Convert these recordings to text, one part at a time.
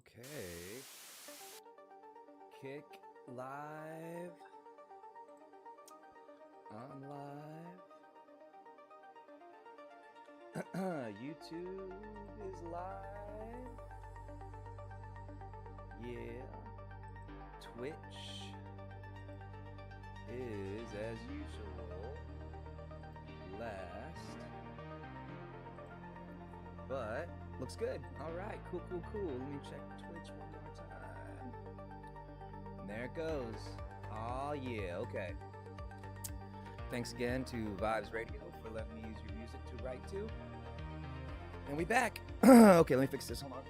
Okay. Kick live. On live. YouTube is live. Yeah. Twitch is as usual. Last. But looks good. All right. Cool. Let me check Twitch one more time. And there it goes. Oh, yeah. Okay. Thanks again to Vibes Radio for letting me use your music to write to. And we back. Okay, let me fix this. Hold on.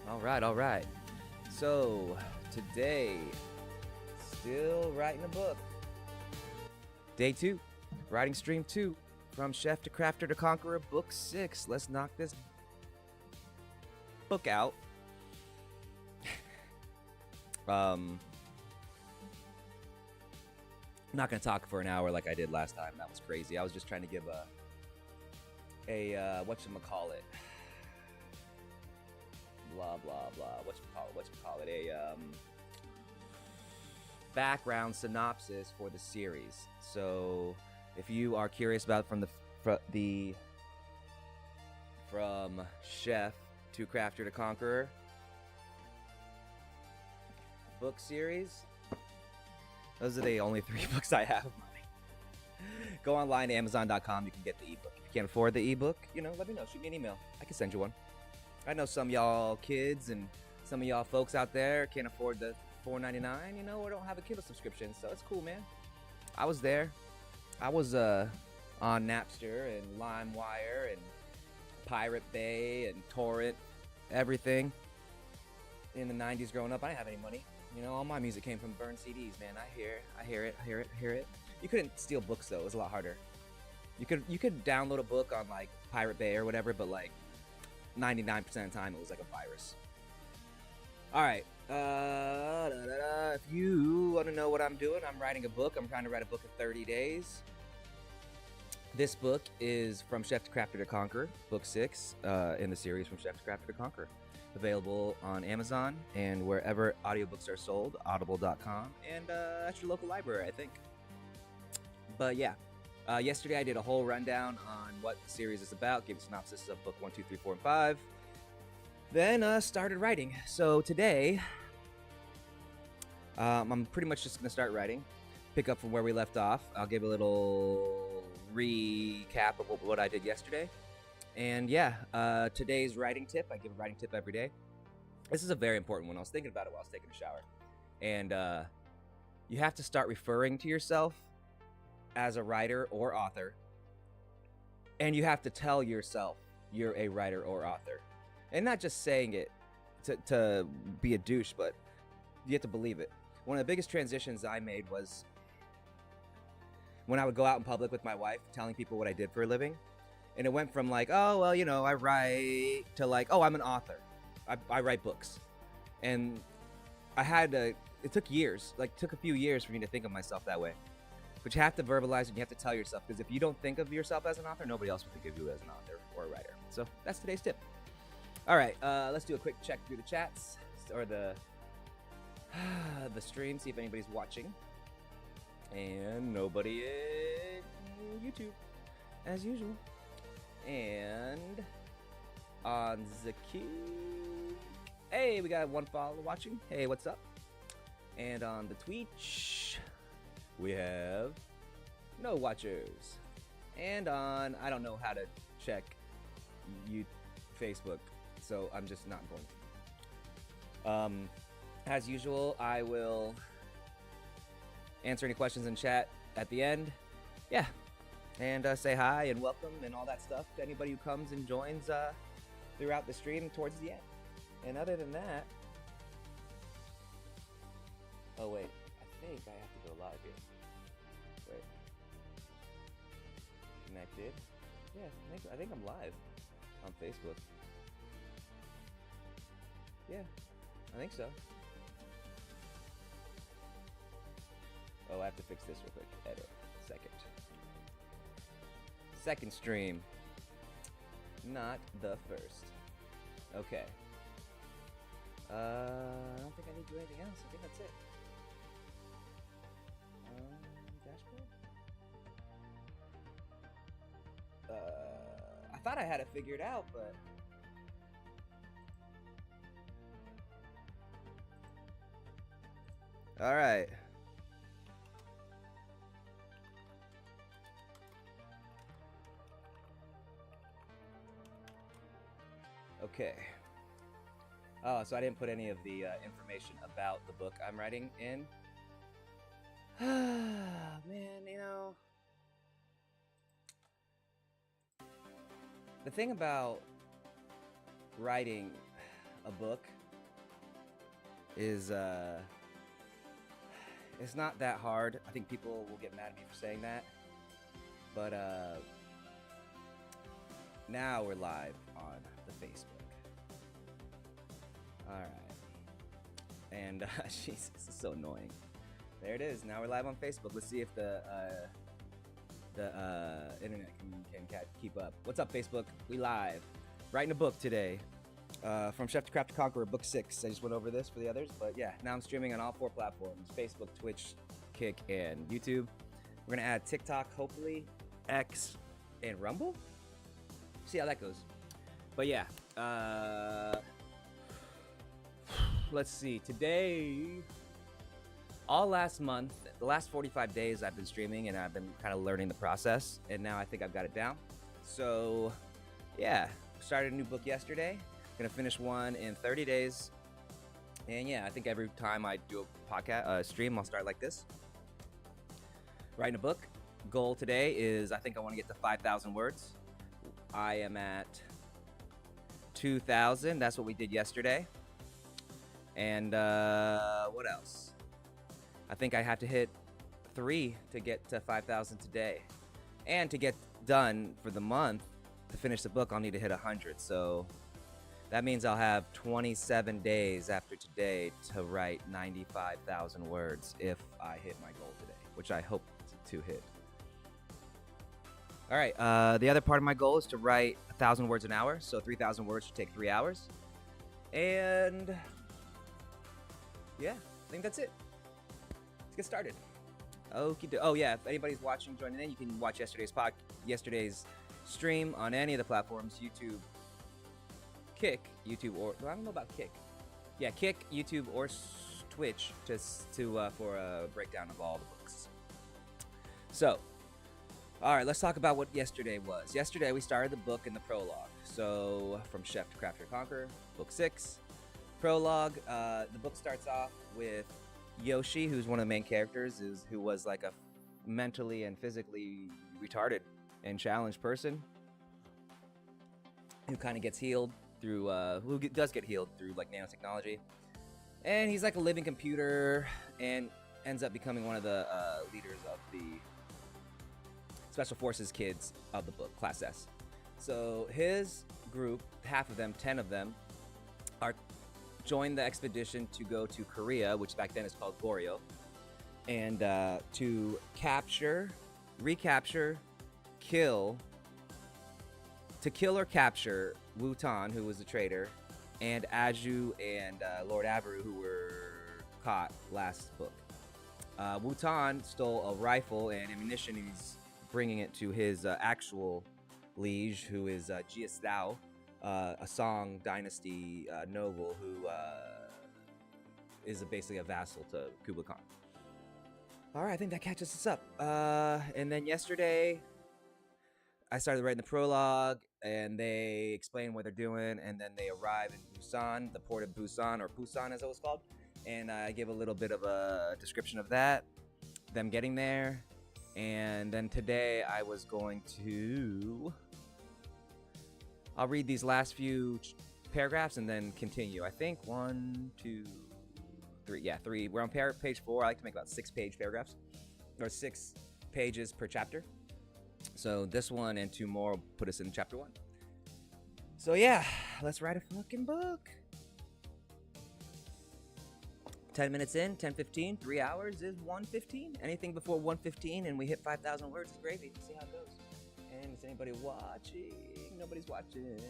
All right. So, today, still writing a book. Day 2, writing stream 2. From Chef to Crafter to Conqueror, Book 6. Let's knock this book out. I'm not going to talk for an hour like I did last time. That was crazy. I was just trying to give a whatchamacallit. Blah, blah, blah. Whatchamacallit. A background synopsis for the series. So if you are curious about from Chef to Crafter to Conqueror book series, those are the only 3 books I have of mine. Go online to Amazon.com. You can get the ebook. If you can't afford the ebook, let me know. Shoot me an email. I can send you one. I know some of y'all kids and some of y'all folks out there can't afford the $4.99, or don't have a Kindle subscription. So it's cool, man. I was there. I was on Napster and LimeWire and Pirate Bay and Torrent, everything. In the 90s growing up, I didn't have any money. All my music came from burned CDs, man. I hear it. You couldn't steal books, though. It was a lot harder. You could download a book on, like, Pirate Bay or whatever, but, like, 99% of the time, it was like a virus. All right. If you want to know what I'm doing, I'm writing a book. I'm trying to write a book in 30 days. This book is From Chef to Crafter to Conquer, Book 6 in the series From Chef to Crafter to Conquer. Available on Amazon and wherever audiobooks are sold, audible.com, and at your local library, I think. But yeah, yesterday I did a whole rundown on what the series is about, gave a synopsis of book 1, 2, 3, 4, and 5. Then started writing. So today, I'm pretty much just going to start writing, pick up from where we left off. I'll give a little recap of what I did yesterday. And yeah, today's writing tip, I give a writing tip every day. This is a very important one. I was thinking about it while I was taking a shower. And you have to start referring to yourself as a writer or author. And you have to tell yourself you're a writer or author. And not just saying it to be a douche, but you have to believe it. One of the biggest transitions I made was when I would go out in public with my wife, telling people what I did for a living. And it went from like, oh, well, I write, to like, oh, I'm an author. I write books. And it took years, took a few years for me to think of myself that way. But you have to verbalize and you have to tell yourself, because if you don't think of yourself as an author, nobody else will think of you as an author or a writer. So that's today's tip. All right, let's do a quick check through the chats or the stream, see if anybody's watching. And nobody in YouTube, as usual. And on Zaki, hey, we got one follower watching. Hey, what's up? And on the Twitch, we have no watchers. And on, I don't know how to check Facebook, so I'm just not going. As usual, I will answer any questions in chat at the end. Yeah. And say hi and welcome and all that stuff to anybody who comes and joins throughout the stream towards the end. And other than that... Oh, wait. I think I have to go live here. Wait. Connected? Yeah, I think I'm live on Facebook. Yeah, I think so. Oh, I have to fix this real quick. Edit. Second stream. Not the first. Okay. I don't think I need to do anything else. I think that's it. Dashboard? I thought I had it figured out, but... Alright. Okay. Oh, so I didn't put any of the information about the book I'm writing in. Man, you know... The thing about writing a book is, it's not that hard. I think people will get mad at me for saying that. But, now we're live on the Facebook. Alright. And, Jesus, this is so annoying. There it is. Now we're live on Facebook. Let's see if the internet can keep up. What's up, Facebook? We live. Writing a book today. From Chef to Craft to Conqueror, book 6. I just went over this for the others, but yeah, now I'm streaming on all 4 platforms: Facebook, Twitch, Kick, and YouTube. We're gonna add TikTok, hopefully, X, and Rumble. See how that goes. But yeah, let's see. Today, all last month, the last 45 days I've been streaming, and I've been kind of learning the process, and now I think I've got it down. So yeah, started a new book yesterday. Gonna finish one in 30 days. And yeah, I think every time I do a podcast stream, I'll start like this. Writing a book. Goal today is I think I want to get to 5,000 words. I am at 2,000. That's what we did yesterday. And what else? I think I have to hit 3 to get to 5,000 today. And to get done for the month, to finish the book, I'll need to hit 100. So that means I'll have 27 days after today to write 95,000 words if I hit my goal today, which I hope to hit. All right, the other part of my goal is to write 1,000 words an hour, so 3,000 words should take 3 hours. And yeah, I think that's it. Let's get started. Okie doke. Oh yeah, if anybody's watching, joining in, you can watch yesterday's stream on any of the platforms: YouTube, Kick, YouTube, or well, I don't know about Kick. Yeah, Kick, YouTube, or Twitch, just for a breakdown of all the books. So, all right, let's talk about what yesterday was. Yesterday we started the book in the prologue. So, from Chef to Craft to Conqueror, book 6, prologue. The book starts off with Yoshi, who's one of the main characters, who was like a mentally and physically retarded and challenged person who kind of gets healed through does get healed through like nanotechnology, and he's like a living computer and ends up becoming one of the leaders of the special forces kids of the book, Class S. So his group, half of them, 10 of them, join the expedition to go to Korea, which back then is called Goryeo, and to recapture, kill or capture Wutan, who was a traitor, and Aju and Lord Averu, who were caught last book. Wutan stole a rifle and ammunition, and he's bringing it to his actual liege, who is Jias Dao, a Song Dynasty noble who is basically a vassal to Kublai Khan. All right, I think that catches us up. And then yesterday, I started writing the prologue, and they explain what they're doing, and then they arrive in Busan, the port of Busan, or Busan as it was called, and I give a little bit of a description of that, them getting there, and then today I was going to... I'll read these last few paragraphs and then continue. I think 1, 2, 3. Yeah, 3. We're on page 4. I like to make about 6-page paragraphs, or 6 pages per chapter. So this one and 2 more will put us in chapter 1. So yeah, let's write a fucking book. 10 minutes in, 10:15, 3 hours is 1:15. Anything before 1:15 and we hit 5,000 words is gravy. Let's see how it goes. And is anybody watching? Nobody's watching.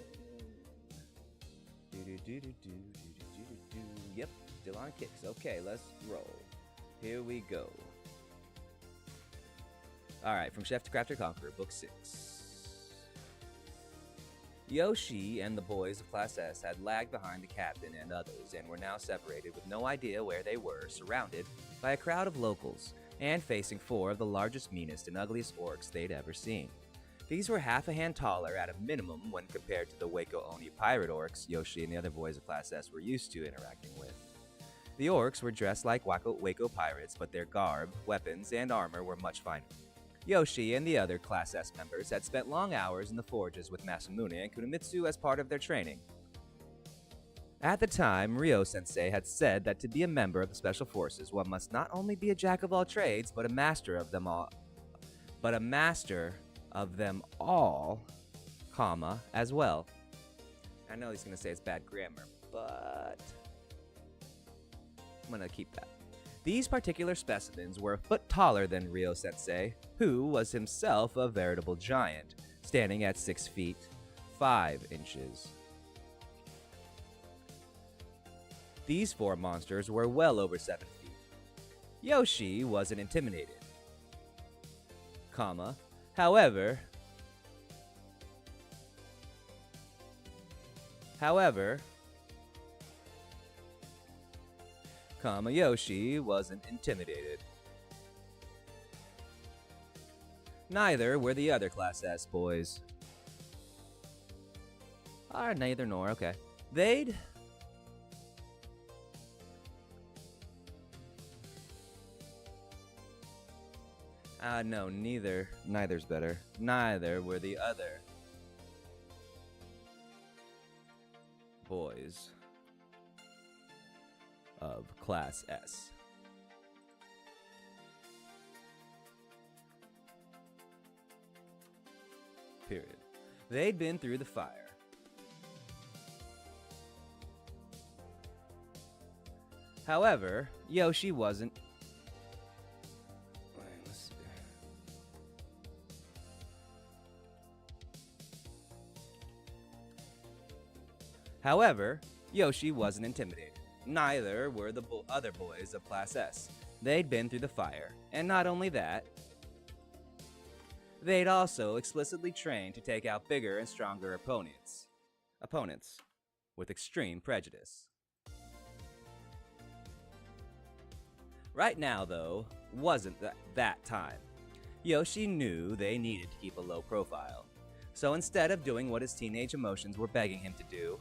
Yep, still on kicks. Okay, let's roll. Here we go. Alright, From Chef to Crafter Conqueror, Book 6. Yoshi and the boys of Class S had lagged behind the captain and others and were now separated with no idea where they were, surrounded by a crowd of locals and facing 4 of the largest, meanest, and ugliest orcs they'd ever seen. These were half a hand taller at a minimum when compared to the Waco Oni pirate orcs Yoshi and the other boys of Class S were used to interacting with. The orcs were dressed like Waco pirates, but their garb, weapons, and armor were much finer. Yoshi and the other Class S members had spent long hours in the forges with Masamune and Kunomitsu as part of their training. At the time, Ryo-sensei had said that to be a member of the Special Forces, one must not only be a jack of all trades, but a master of them all. As well. I know he's going to say it's bad grammar, but I'm going to keep that. These particular specimens were a foot taller than Ryo-sensei, who was himself a veritable giant, standing at 6 feet 5 inches. These 4 monsters were well over 7 feet. Yoshi wasn't intimidated. However, Yoshi wasn't intimidated. Neither were the other Class S boys. Neither nor, okay. No, neither's better. Neither were the other boys of Class S. Period. They'd been through the fire. However, Yoshi wasn't. However, Yoshi wasn't intimidated. Neither were the other boys of Class S. They'd been through the fire, and not only that, they'd also explicitly trained to take out bigger and stronger opponents with extreme prejudice. Right now, though, wasn't that time. Yoshi knew they needed to keep a low profile, so instead of doing what his teenage emotions were begging him to do,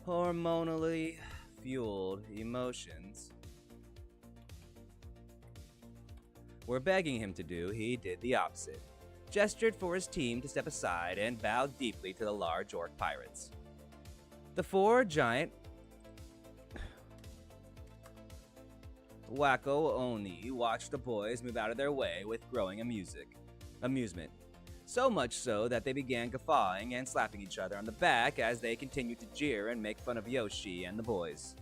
hormonally fueled emotions were begging him to do, he did the opposite. Gestured for his team to step aside and bowed deeply to the large orc pirates. The 4 giant Waco Oni watched the boys move out of their way with growing amusement. So much so that they began guffawing and slapping each other on the back as they continued to jeer and make fun of Yoshi and the boys.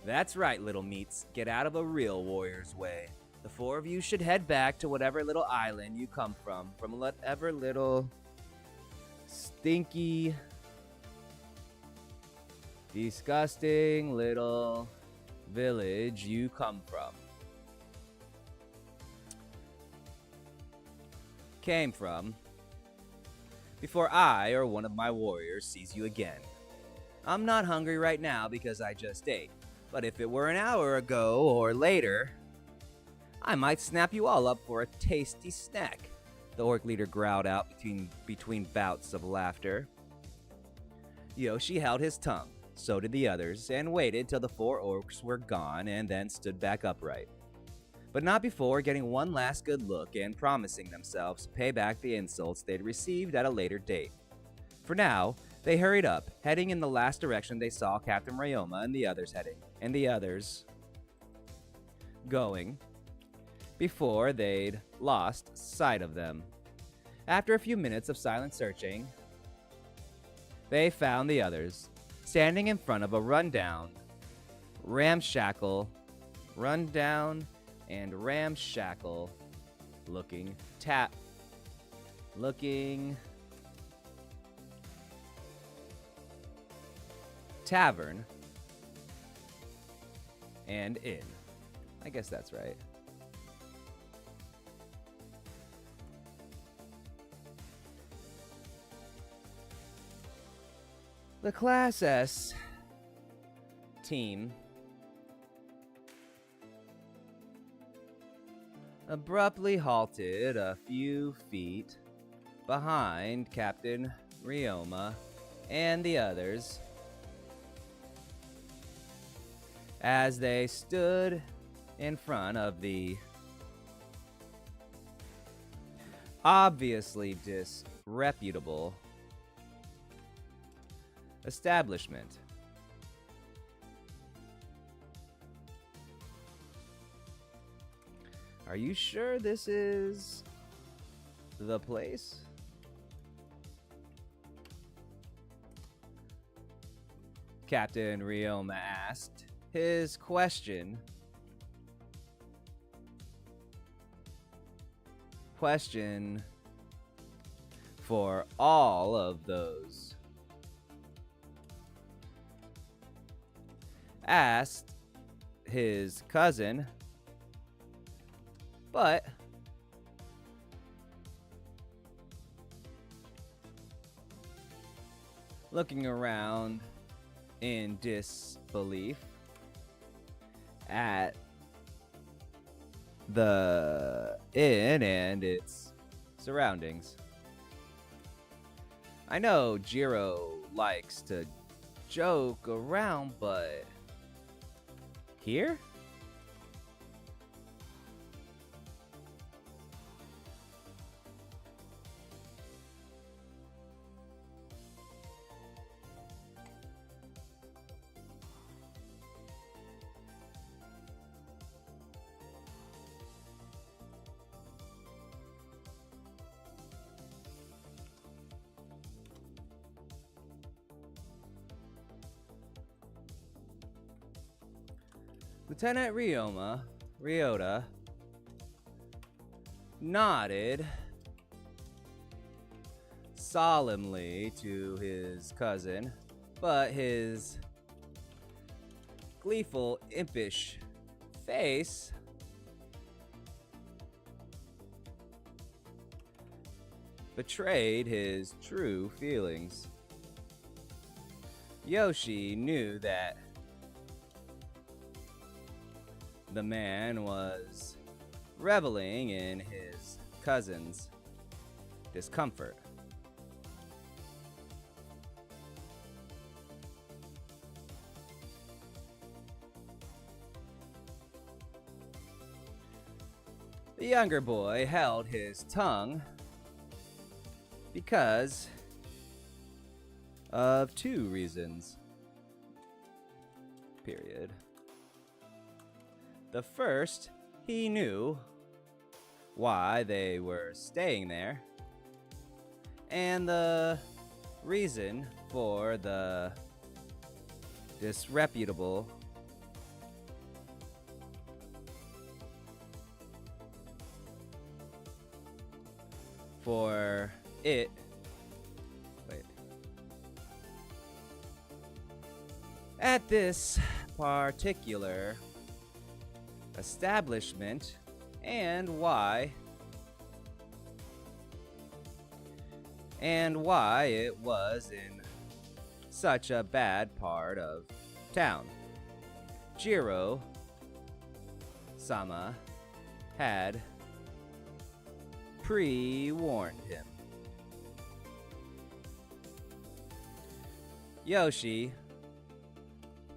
That's right, little meats. Get out of a real warrior's way. The 4 of you should head back to whatever little island you come from whatever little stinky, disgusting little village you come from. Came from. Before I or one of my warriors sees you again. I'm not hungry right now because I just ate, but if it were an hour ago or later, I might snap you all up for a tasty snack, the orc leader growled out between bouts of laughter. Yoshi held his tongue, so did the others, and waited till the 4 orcs were gone and then stood back upright. But not before getting one last good look and promising themselves to pay back the insults they'd received at a later date. For now, they hurried up, heading in the last direction they saw Captain Ryoma and the others going, before they'd lost sight of them. After a few minutes of silent searching, they found the others, standing in front of a rundown and ramshackle looking looking tavern and inn. I guess that's right. The Class S team abruptly halted a few feet behind Captain Ryoma and the others as they stood in front of the obviously disreputable establishment. Are you sure this is the place? Captain Ryoma asked his question for all of those asked his cousin, but looking around in disbelief at the inn and its surroundings. I know Jiro likes to joke around, but here? Lieutenant Ryota nodded solemnly to his cousin, but his gleeful, impish face betrayed his true feelings. Yoshi knew that the man was reveling in his cousin's discomfort. The younger boy held his tongue because of two reasons. Period. The first, he knew why they were staying there, and the reason for the disreputable for it. Wait. At this particular establishment, and why it was in such a bad part of town. Jiro-sama had pre-warned him. Yoshi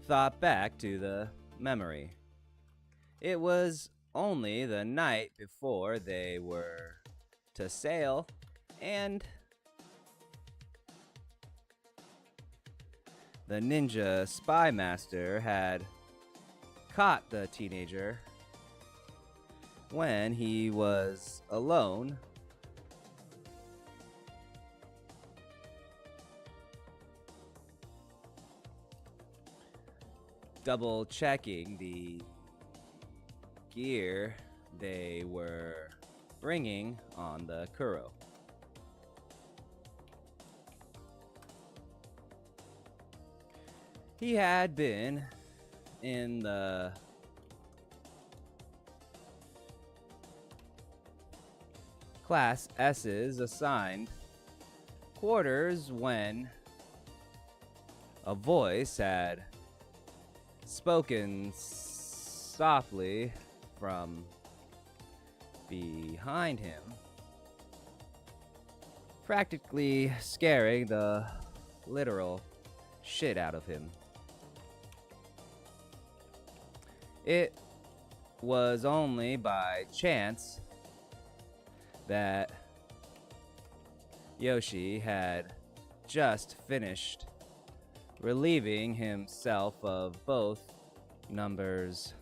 thought back to the memory. It was only the night before they were to sail, and the ninja spy master had caught the teenager when he was alone double checking the gear they were bringing on the Kuro. He had been in the Class S's assigned quarters when a voice had spoken softly from behind him, practically scaring the literal shit out of him. It was only by chance that Yoshi had just finished relieving himself of both numbers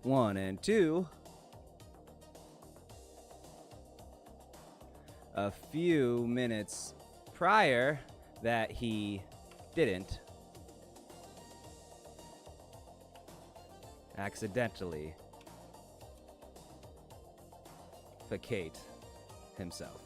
1 and 2 a few minutes prior that he didn't accidentally vacate himself.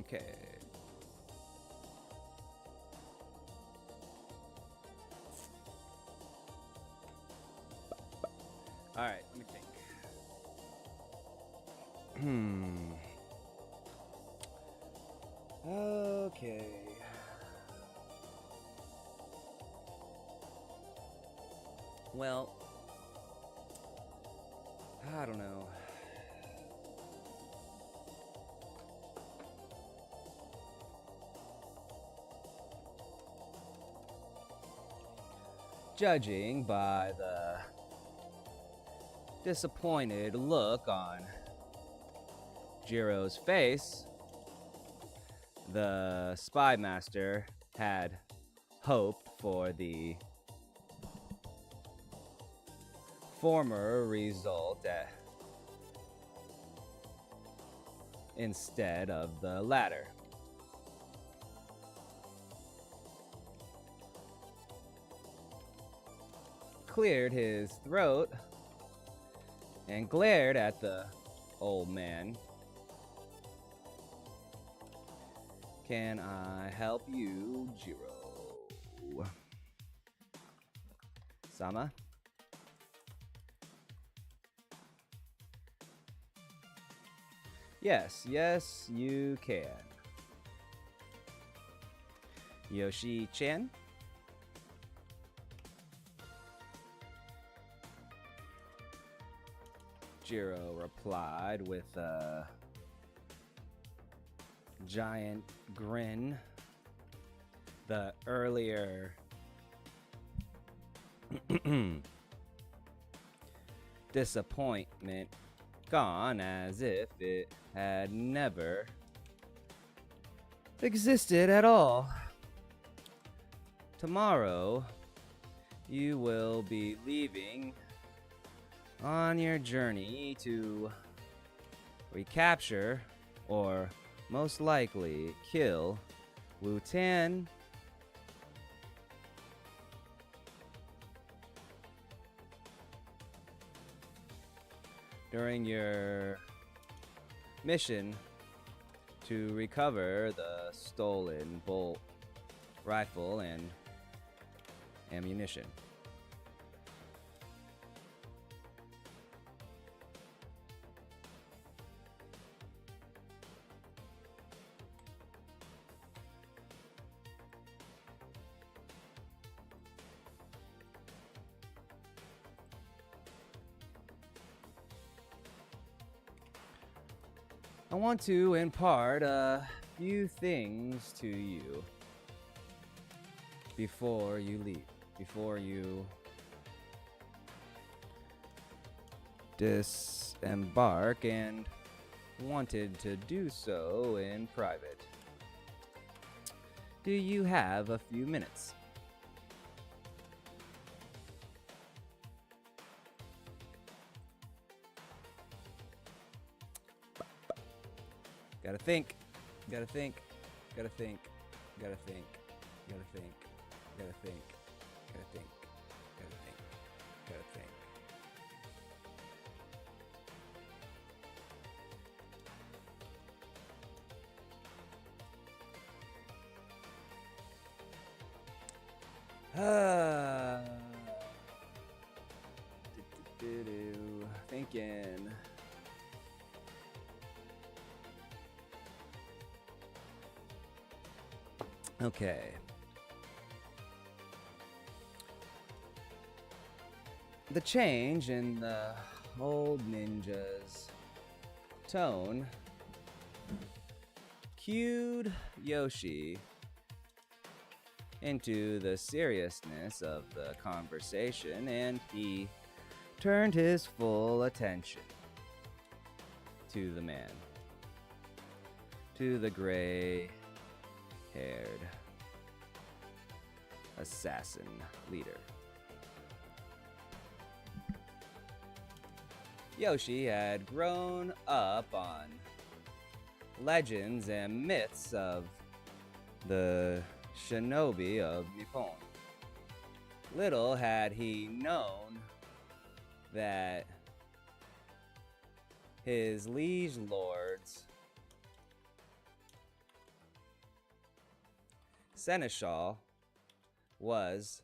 Okay. All right, let me think. Okay. Well, I don't know. Judging by the disappointed look on Jiro's face, the spy master had hoped for the former result instead of the latter. Cleared his throat and glared at the old man. Can I help you, Jiro? Sama? Yes, you can. Yoshi-chan? Jiro replied with a giant grin. The earlier disappointment gone as if it had never existed at all. Tomorrow, you will be leaving on your journey to recapture, or most likely kill, Wu-Tan. During your mission to recover the stolen bolt rifle and ammunition. I want to impart a few things to you before you leave, before you disembark, and wanted to do so in private. Do you have a few minutes? Gotta think. Gotta think. Gotta think. Gotta think. Gotta think. Gotta think. Gotta think. Gotta think. Gotta think. Thinking. Okay. The change in the old ninja's tone cued Yoshi into the seriousness of the conversation, and he turned his full attention to the man, to the gray-haired assassin leader. Yoshi had grown up on legends and myths of the shinobi of Nippon. Little had he known that his liege lord's seneschal was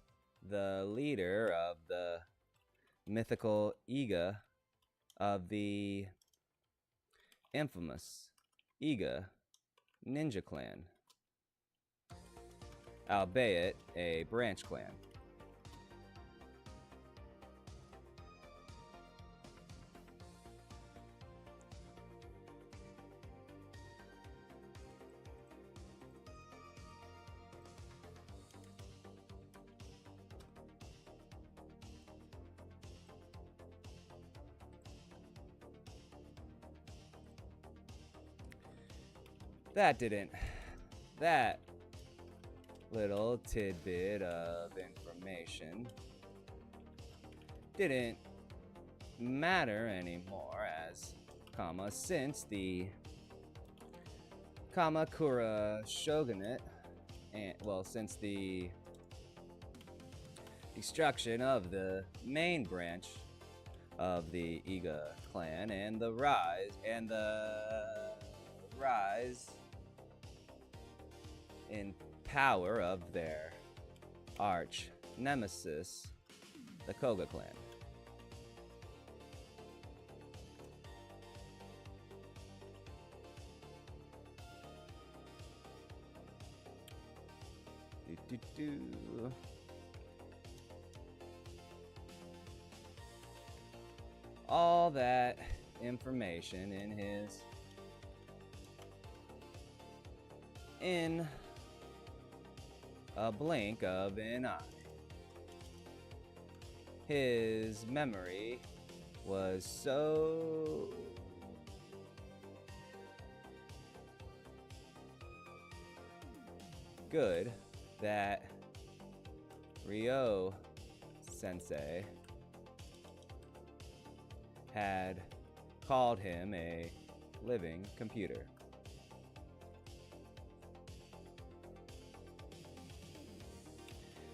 the leader of the mythical Iga of the infamous Iga ninja clan, albeit a branch clan. That little tidbit of information didn't matter anymore as, since the Kamakura shogunate, and, since the destruction of the main branch of the Iga clan and the rise in power of their arch nemesis, the Koga clan. All that information in a blink of an eye. His memory was so good that Ryo Sensei had called him a living computer.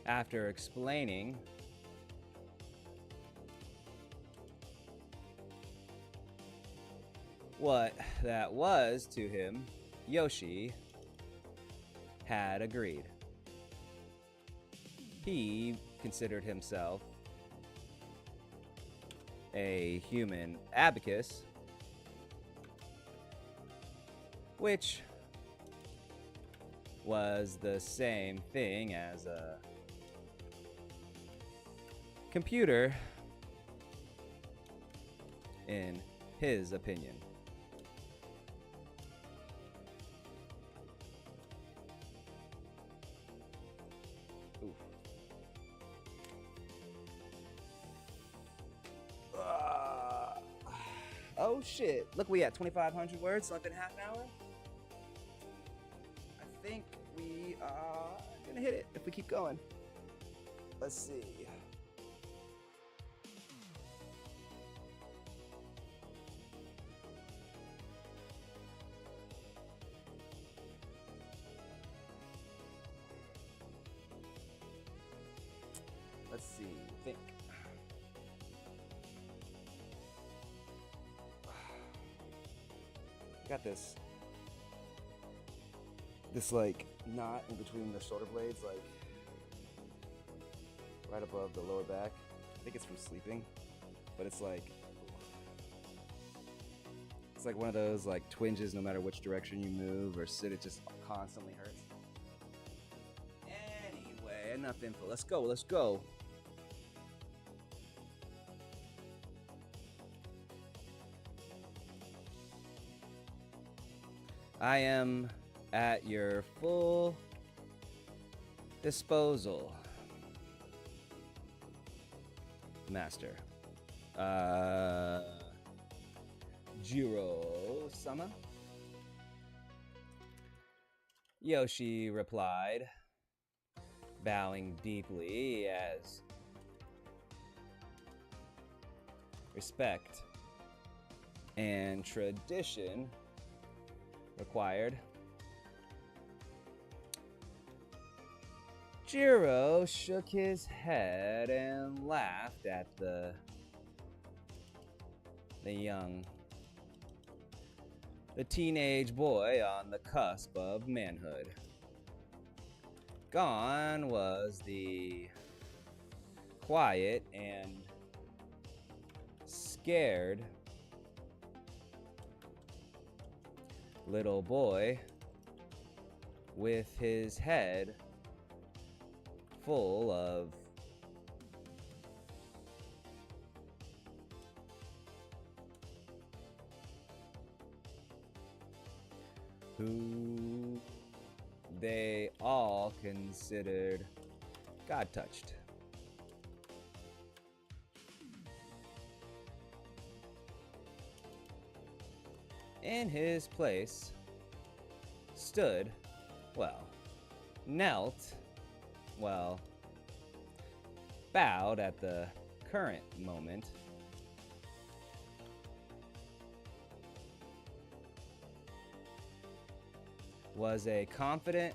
After explaining what that was to him, Yoshi had agreed. He considered himself a human abacus, which was the same thing as a computer, in his opinion. Oof. Oh shit. Look, we at 2,500 words, so I've been half an hour. I think we are gonna hit it if we keep going. Let's see. Let's see. Think. I got this like knot in between the shoulder blades, like right above the lower back. I think it's from sleeping, but it's like one of those like twinges no matter which direction you move or sit, it just constantly hurts. Anyway, enough info. Let's go. I am at your full disposal, Master. Jiro-sama? Yoshi replied, bowing deeply as respect and tradition required. Jiro shook his head and laughed at the teenage boy on the cusp of manhood. Gone was the quiet and scared little boy with his head full of who they all considered God-touched. In his place stood, knelt, bowed at the current moment, was a confident,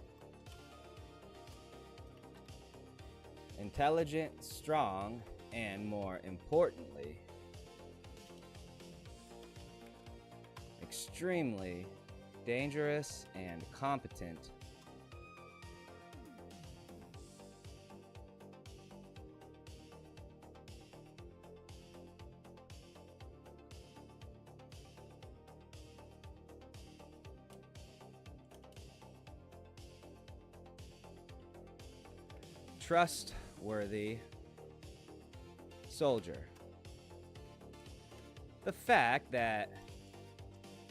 intelligent, strong, and more importantly, extremely dangerous and competent trustworthy soldier. The fact that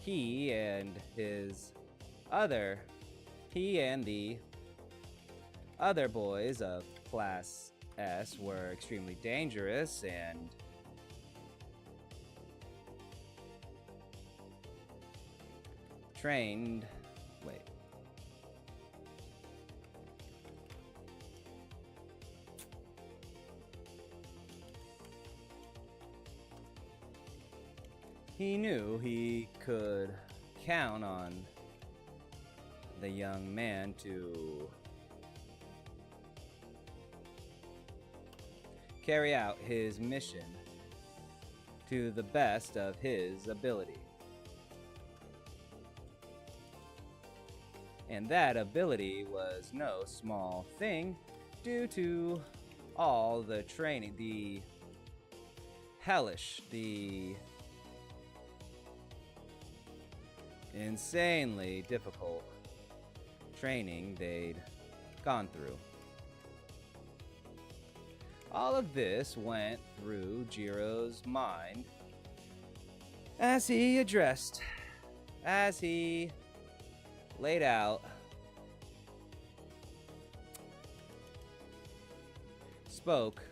he and the other boys of Class S were extremely dangerous and trained. He knew he could count on the young man to carry out his mission to the best of his ability. And that ability was no small thing due to all the training, the hellish, the insanely difficult training they'd gone through. All of this went through Jiro's mind as he laid out, spoke.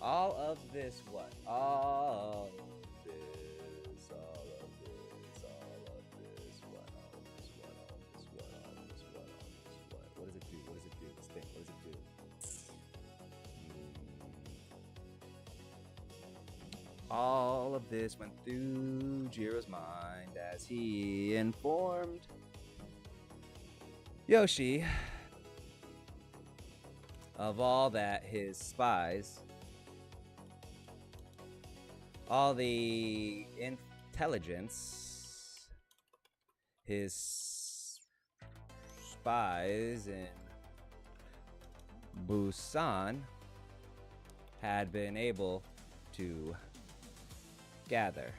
All of this, what? All of this, what does it do? Let's think, what does it do? All of this went through Jiro's mind as he informed Yoshi, of all that his spies, all the intelligence his spies in Busan had been able to gather.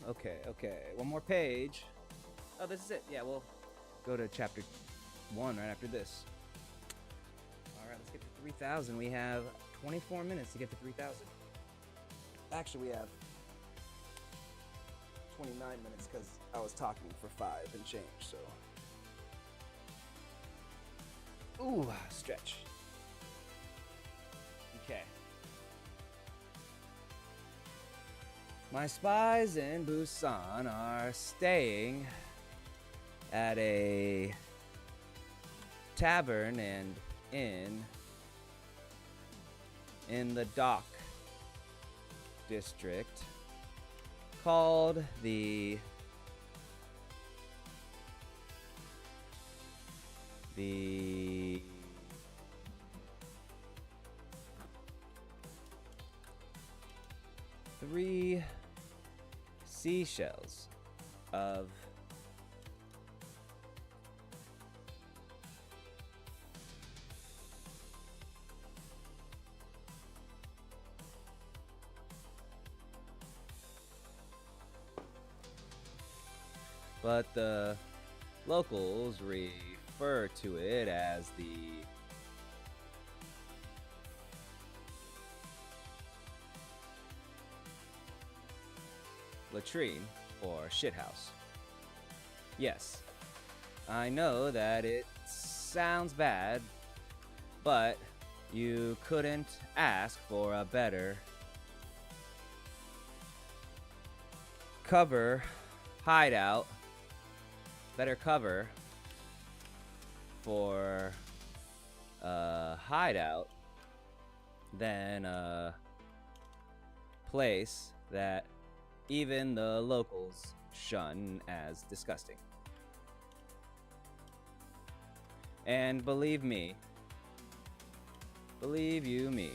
Okay. One more page. Oh, this is it. Yeah, we'll go to chapter 1 right after this. Alright, let's get to 3,000. We have 24 minutes to get to 3,000. Actually, we have 29 minutes because I was talking for 5 and change, so. Ooh, stretch. Okay. My spies in Busan are staying at a tavern and inn in the dock district called the Three Seashells of but the locals refer to it as the latrine or shithouse. Yes, I know that it sounds bad, but you couldn't ask for a better cover hideout, better cover for a hideout than a place that even the locals shun as disgusting. And believe you me,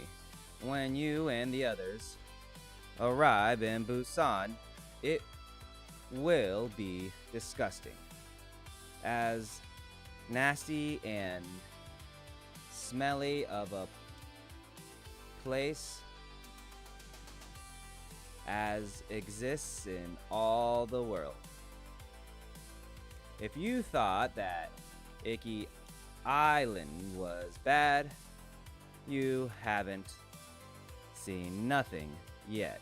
when you and the others arrive in Busan, it will be disgusting. As nasty and smelly of a place as exists in all the world. If you thought that Icky Island was bad, you haven't seen nothing yet.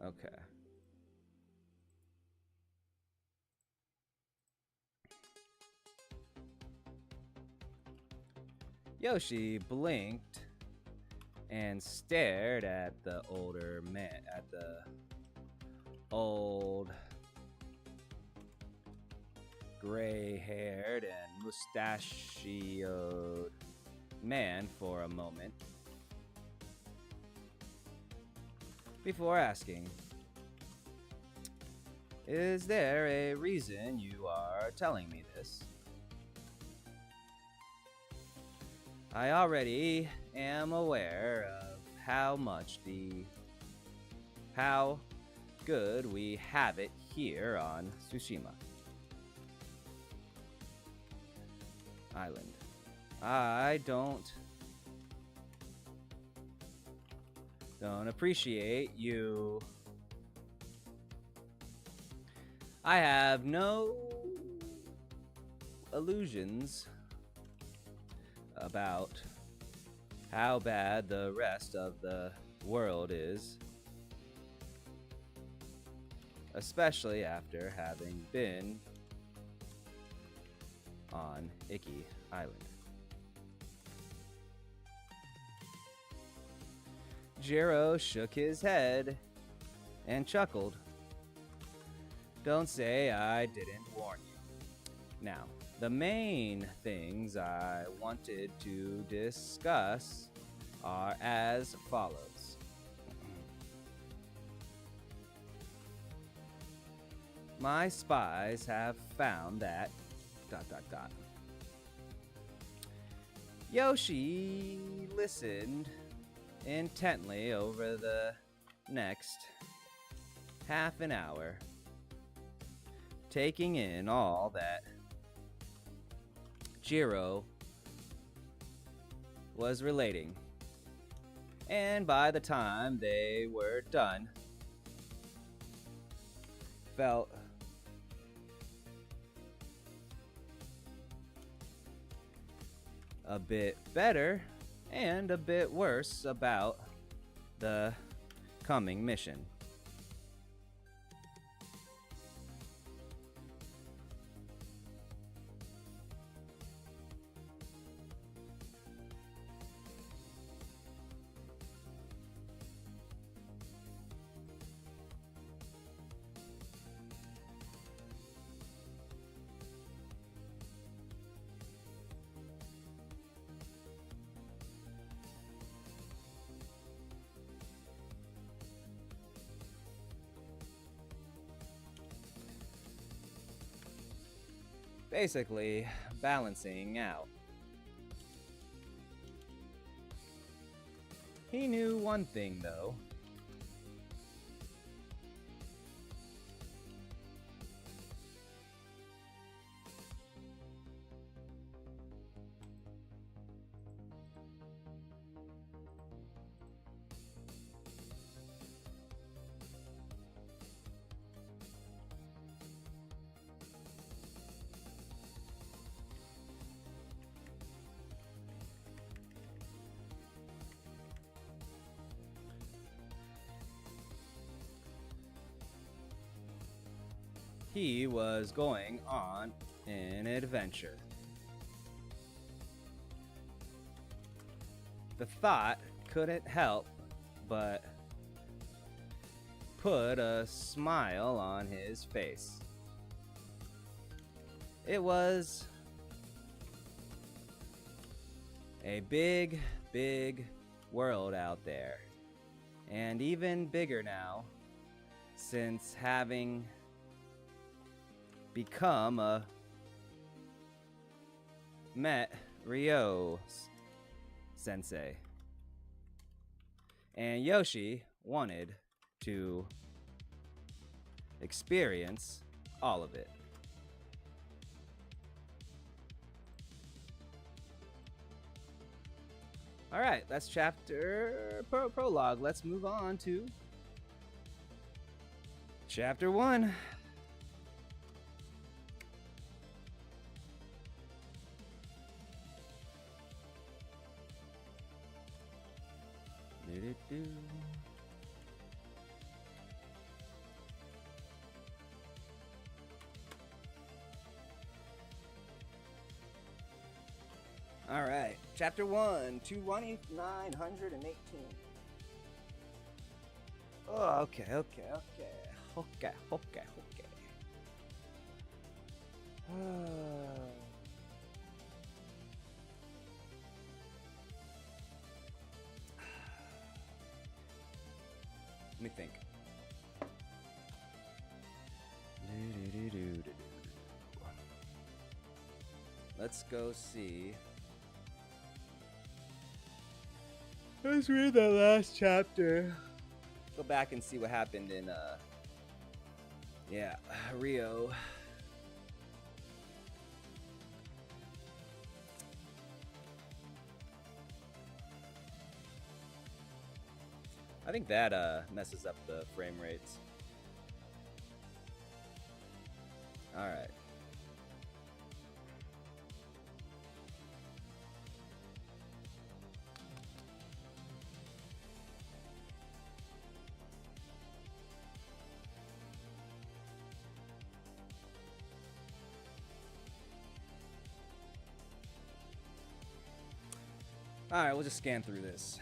Okay. Yoshi blinked and stared at the older man, at the old gray-haired and mustachioed man for a moment before asking, "Is there a reason you are telling me this? I already am aware of how good we have it here on Tsushima Island. I don't appreciate you. I have no illusions about how bad the rest of the world is, especially after having been on Iki Island. Jiro shook his head and chuckled. Don't say I didn't warn you. Now, the main things I wanted to discuss are as follows. My spies have found that... Yoshi listened intently over the next half an hour, taking in all that Jiro was relating. And by the time they were done, felt a bit better and a bit worse about the coming mission. Basically, balancing out. He knew one thing, though. He was going on an adventure. The thought couldn't help but put a smile on his face. It was a big, big world out there, and even bigger now since having become met Ryo Sensei. And Yoshi wanted to experience all of it. All right, that's chapter prologue. Let's move on to chapter 1. All right, chapter 1, 2918. Oh, okay. Let me think. Let's go see. Let's read that last chapter. Go back and see what happened in Yeah, Rio. I think that messes up the frame rates. All right. All right, we'll just scan through this.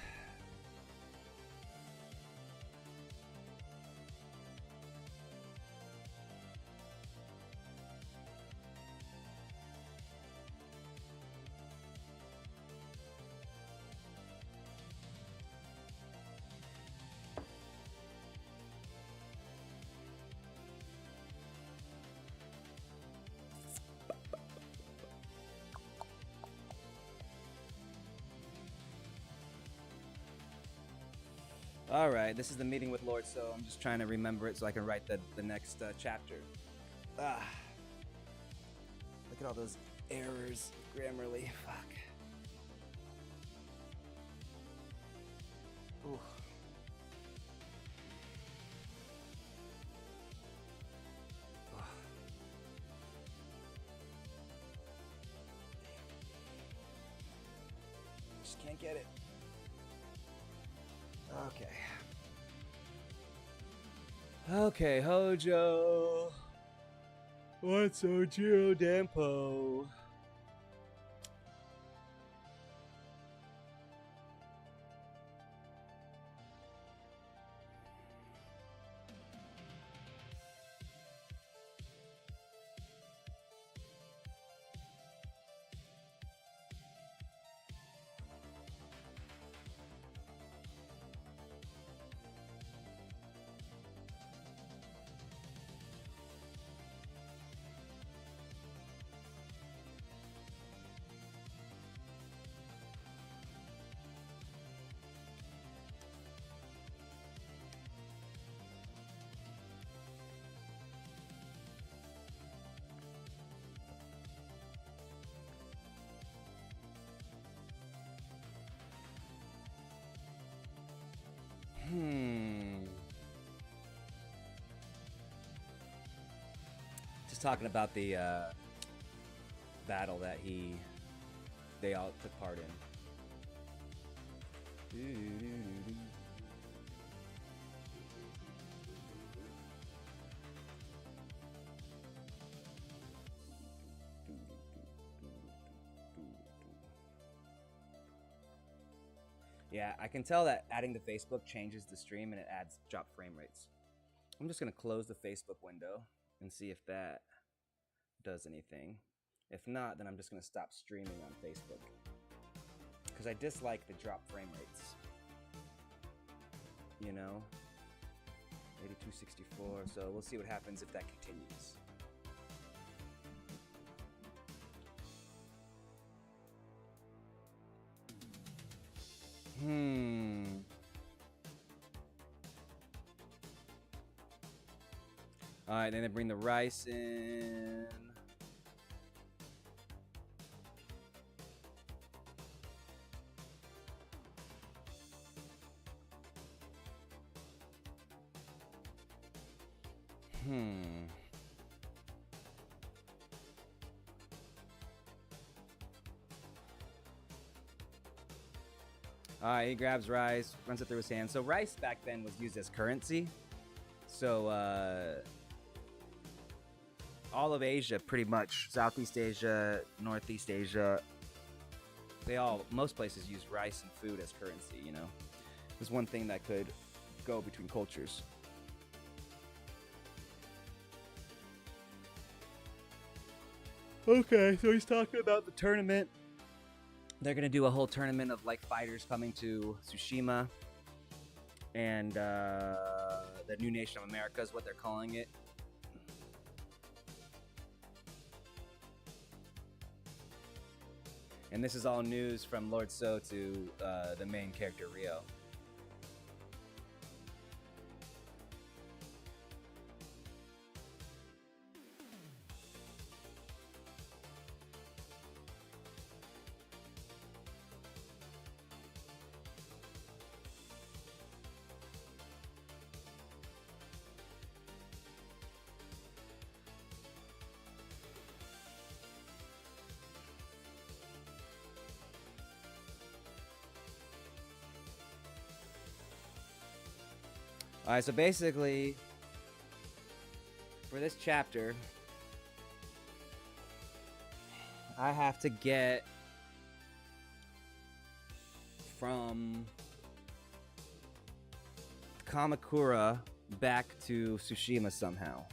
All right, this is the meeting with Lord So. I'm just trying to remember it so I can write the next chapter. Ah. Look at all those errors grammarly. Fuck. Ooh. Just can't get it. Okay. Okay, Hojo. What's Ojiro Dampo? Just talking about the battle that they all took part in. Yeah, I can tell that adding the Facebook changes the stream and it adds drop frame rates. I'm just gonna close the Facebook window and see if that does anything. If not, then I'm just gonna stop streaming on Facebook because I dislike the drop frame rates. You know, 8264. So we'll see what happens if that continues. All right, then they bring the rice in. All right, he grabs rice, runs it through his hand. So rice back then was used as currency. So all of Asia, pretty much, Southeast Asia, Northeast Asia, most places use rice and food as currency, you know. There's one thing that could go between cultures. Okay, so he's talking about the tournament. They're going to do a whole tournament of, like, fighters coming to Tsushima. And the new nation of America is what they're calling it. And this is all news from Lord So to the main character, Rio. Alright, so basically, for this chapter, I have to get from Kamakura back to Tsushima somehow.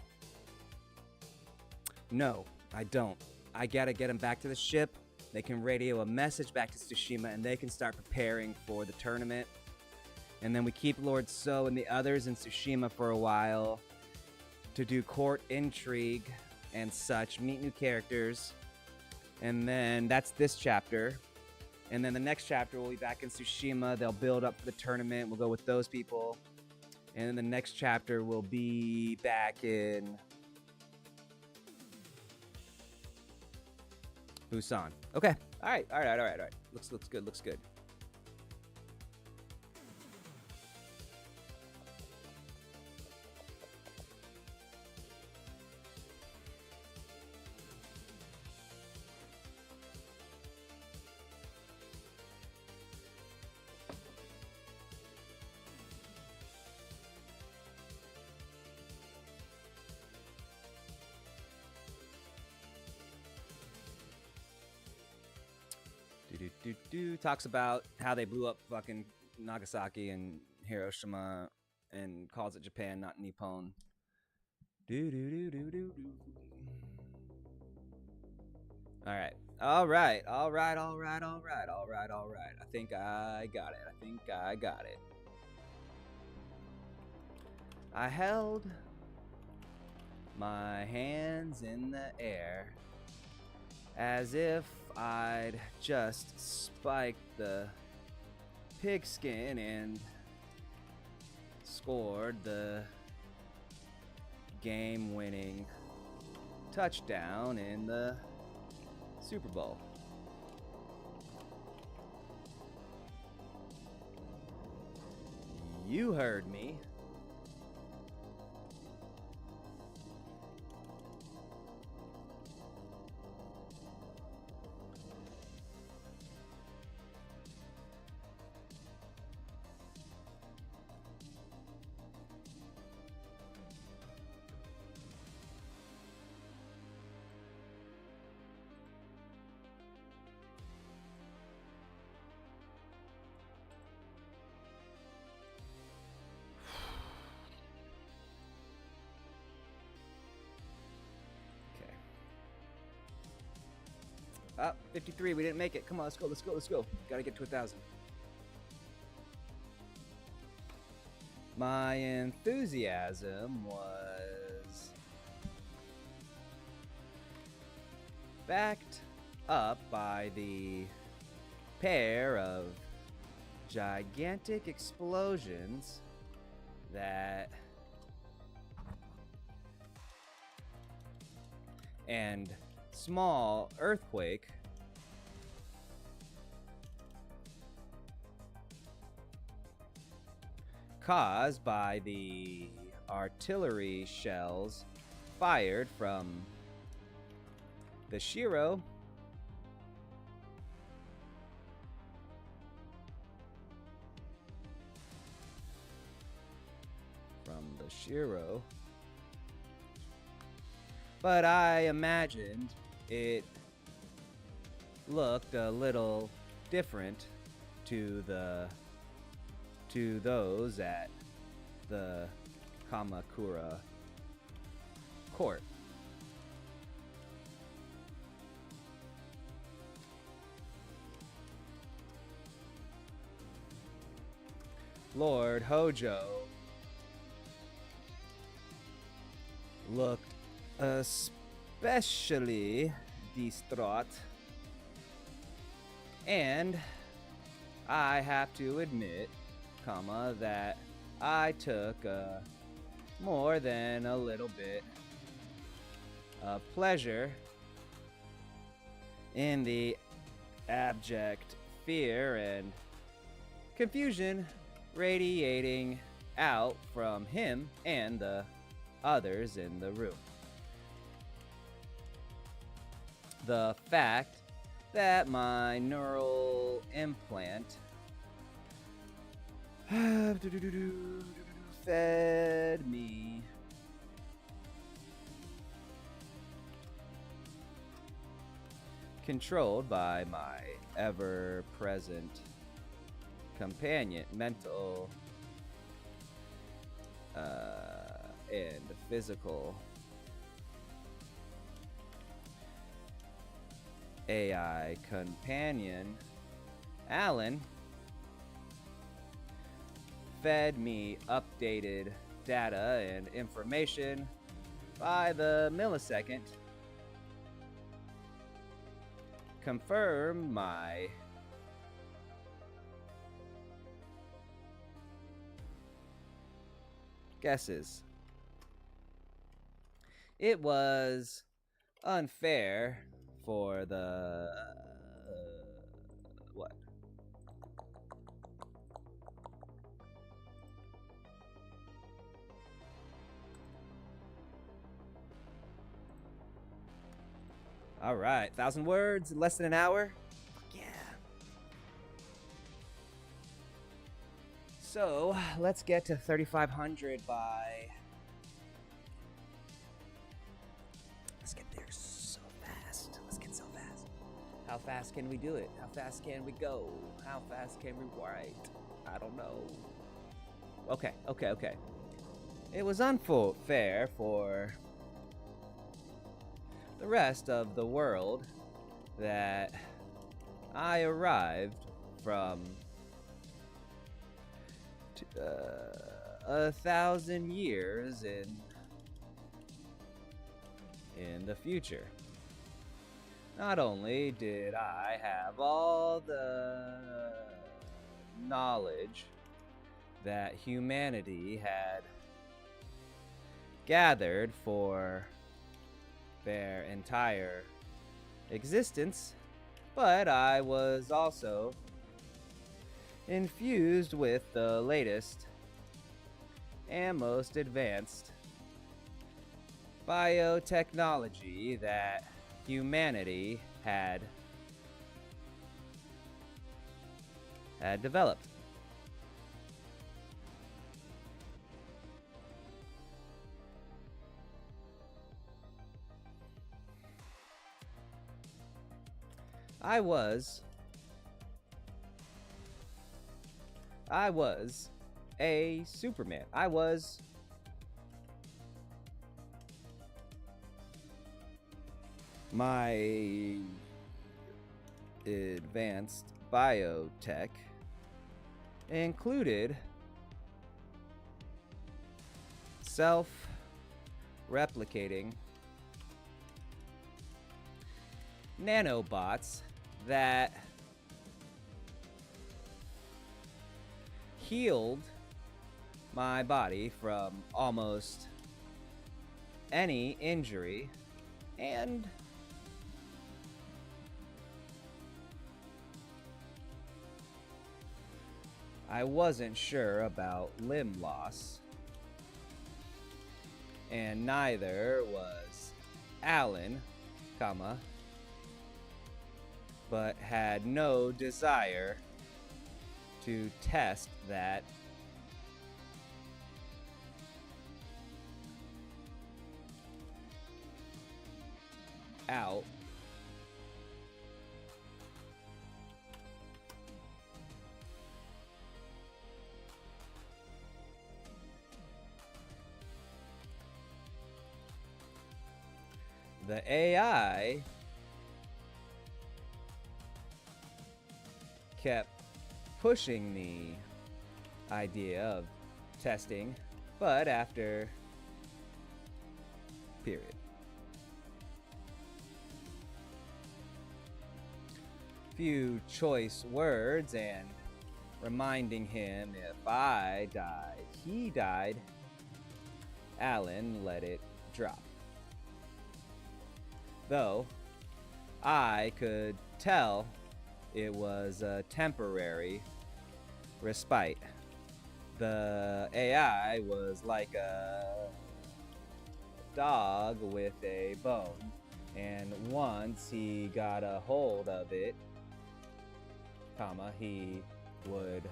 No, I don't. I gotta get him back to the ship. They can radio a message back to Tsushima, and they can start preparing for the tournament. And then we keep Lord So and the others in Tsushima for a while to do court intrigue and such, meet new characters. And then that's this chapter. And then the next chapter we'll be back in Tsushima. They'll build up for the tournament. We'll go with those people. And then the next chapter will be back in Busan. Okay. All right. Looks good. Talks about how they blew up fucking Nagasaki and Hiroshima and calls it Japan, not Nippon. All right. I think I got it. I held my hands in the air as if I'd just spiked the pigskin and scored the game-winning touchdown in the Super Bowl. You heard me. Up, 53, we didn't make it. Come on, let's go. Gotta get to 1,000. My enthusiasm was backed up by the pair of gigantic explosions that and small earthquake caused by the artillery shells fired from the Shiro but I imagined it looked a little different to those at the Kamakura court. Lord Hojo looked especially distraught, and I have to admit, that I took more than a little bit of pleasure in the abject fear and confusion radiating out from him and the others in the room. The fact that my neural implant fed me controlled by my ever-present companion, mental and physical AI companion, Alan, fed me updated data and information by the millisecond, confirmed my guesses. It was unfair for the what? All right, 1,000 words in less than an hour. Yeah. So let's get to 3,500 by. Let's get there so fast. Let's get so fast. How fast can we do it? How fast can we go? How fast can we write? I don't know. Okay. It was unfair for the rest of the world that I arrived from 1,000 years in the future. Not only did I have all the knowledge that humanity had gathered for their entire existence, but I was also infused with the latest and most advanced biotechnology that humanity had developed. I was a Superman. I was my advanced biotech included self-replicating nanobots that healed my body from almost any injury, and I wasn't sure about limb loss, and neither was Alan, but had no desire to test that out. The AI kept pushing the idea of testing, but after period. Few choice words and reminding him if I died, he died, Alan let it drop. Though I could tell it was a temporary respite. The AI was like a dog with a bone, and once he got a hold of it, he would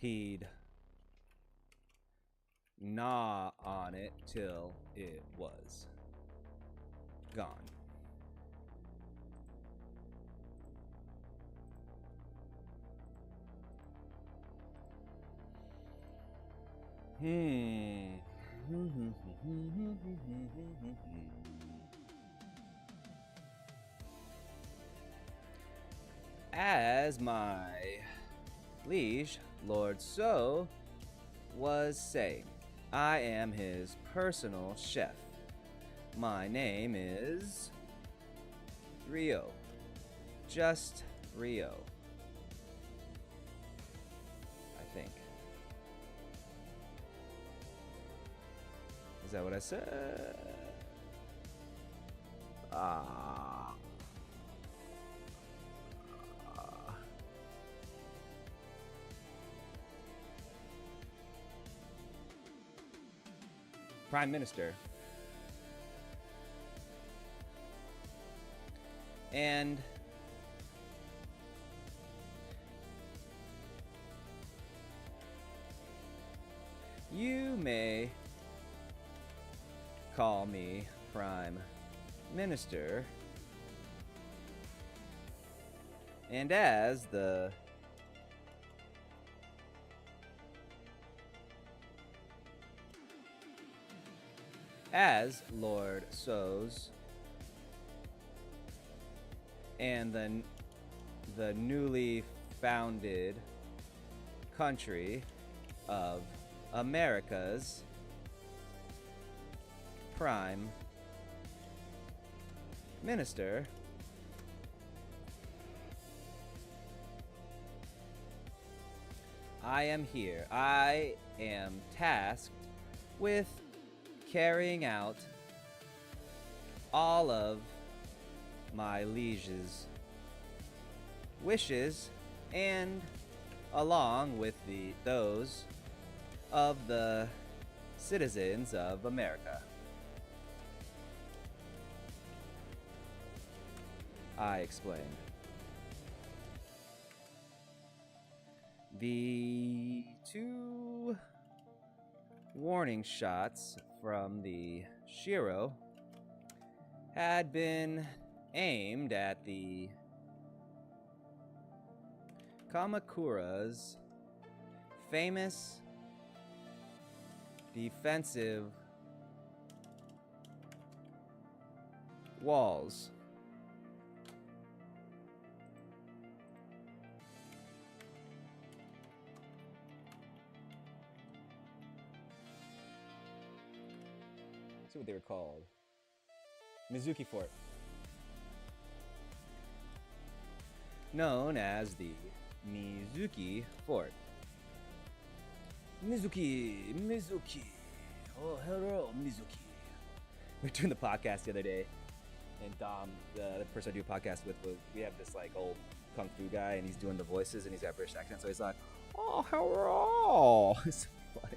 He'd gnaw on it till it was gone. As my liege, Lord So, was saying, I am his personal chef. My name is Rio. Just Rio. I think. Is that what I said? Prime Minister. And you may call me Prime Minister. And as Lord So's and the newly founded country of America's Prime Minister, I am here. I am tasked with carrying out all of my liege's wishes, and along with those of the citizens of America. I explained. The two warning shots from the Shiro had been aimed at the Kamakura's famous defensive walls. Let's see what they were called. Mizuki Fort. Known as the Mizuki Fort. Mizuki. Oh, hello, Mizuki. We were doing the podcast the other day, and Dom, the person I do a podcast with, we have this like old kung fu guy, and he's doing the voices, and he's got a British accent, so he's like, oh, hello. It's so funny.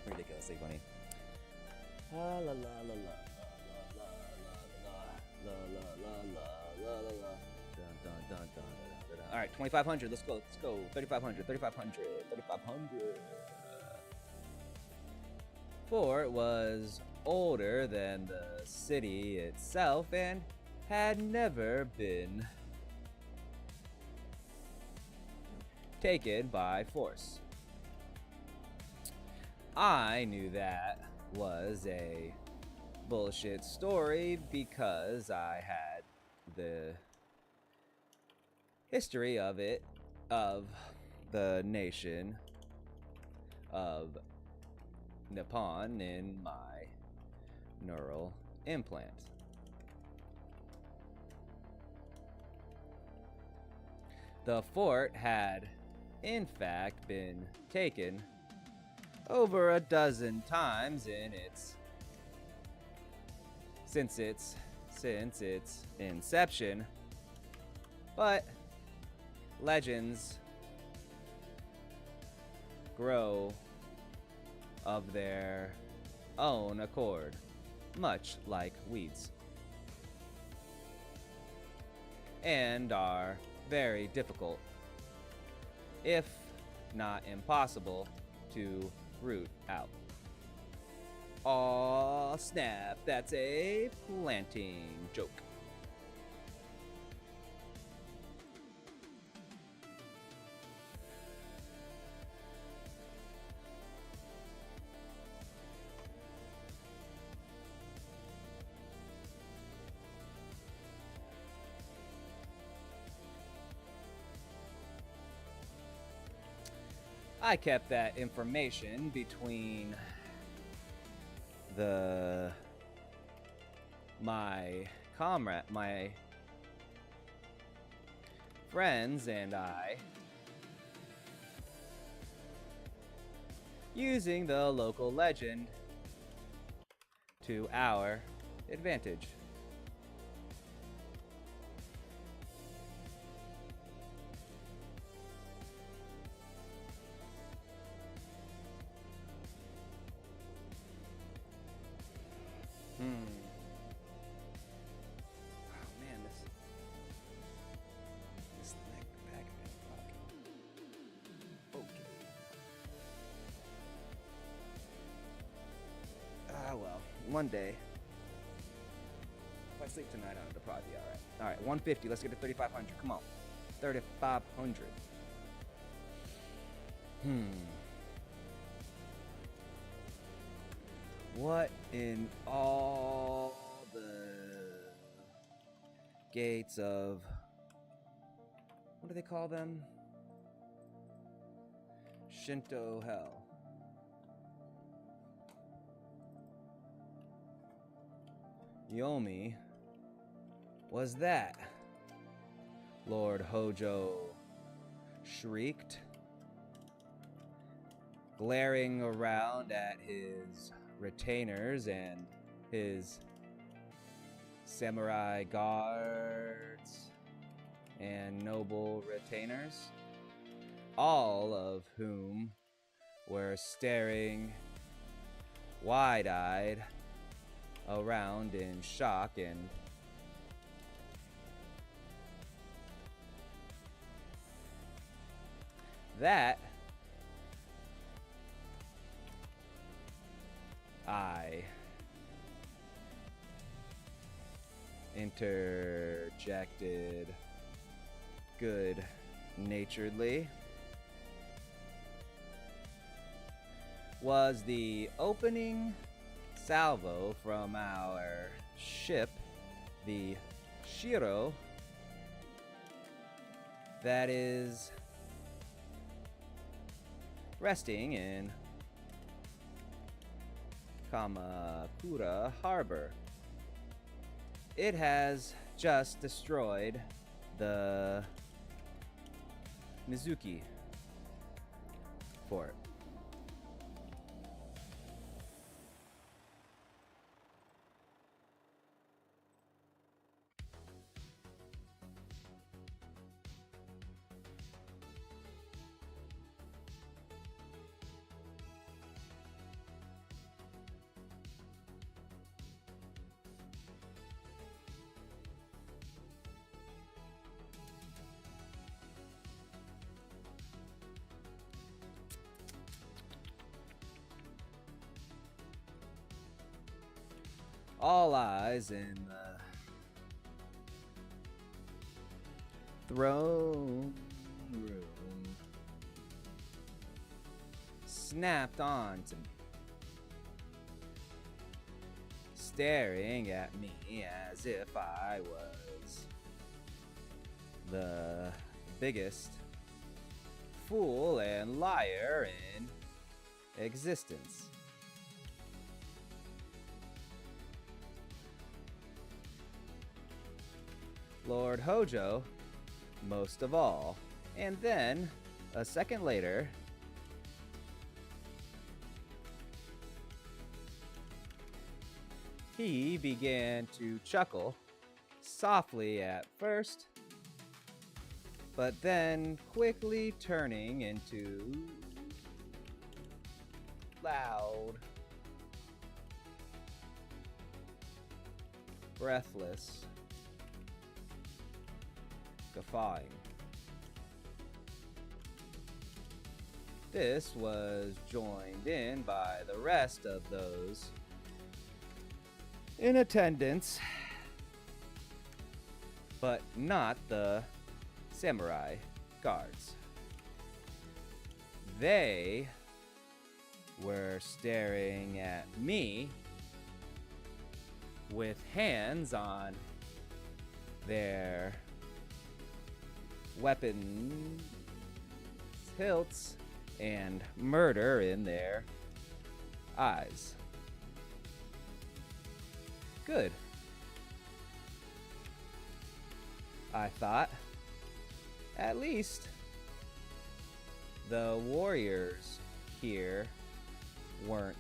Ridiculously funny. La la la la la la la la la la la. All right, 2,500. Let's go. 3,500. Fort was older than the city itself and had never been taken by force. I knew that was a bullshit story because I had the history of the nation of Nippon in my neural implant. The fort had, in fact, been taken over a dozen times since its inception, but legends grow of their own accord, much like weeds, and are very difficult if not impossible, to root out. Aw, snap, that's a planting joke. I kept that information between my friends and I, using the local legend to our advantage. Oh man, this neck back of it. Okay. Ah well, one day. If I sleep tonight, it'll probably be alright. Alright, 150. Let's get to 3,500. Come on. 3,500. What in all the gates of... what do they call them? Shinto hell. Yomi was that? Lord Hojo shrieked, glaring around at his retainers and his samurai guards and noble retainers, all of whom were staring wide-eyed around in shock and that I interjected good-naturedly was the opening salvo from our ship, the Shiro, that is resting in Kamakura Harbor. It has just destroyed the Mizuki fort. All eyes in the throne room snapped on to me, staring at me as if I was the biggest fool and liar in existence. Lord Hojo, most of all. And then, a second later, he began to chuckle, softly at first, but then quickly turning into loud, breathless guffawing. this was joined in by the rest of those in attendance, but not the samurai guards. They were staring at me with hands on their weapon hilts and murder in their eyes. Good, I thought. At least the warriors here weren't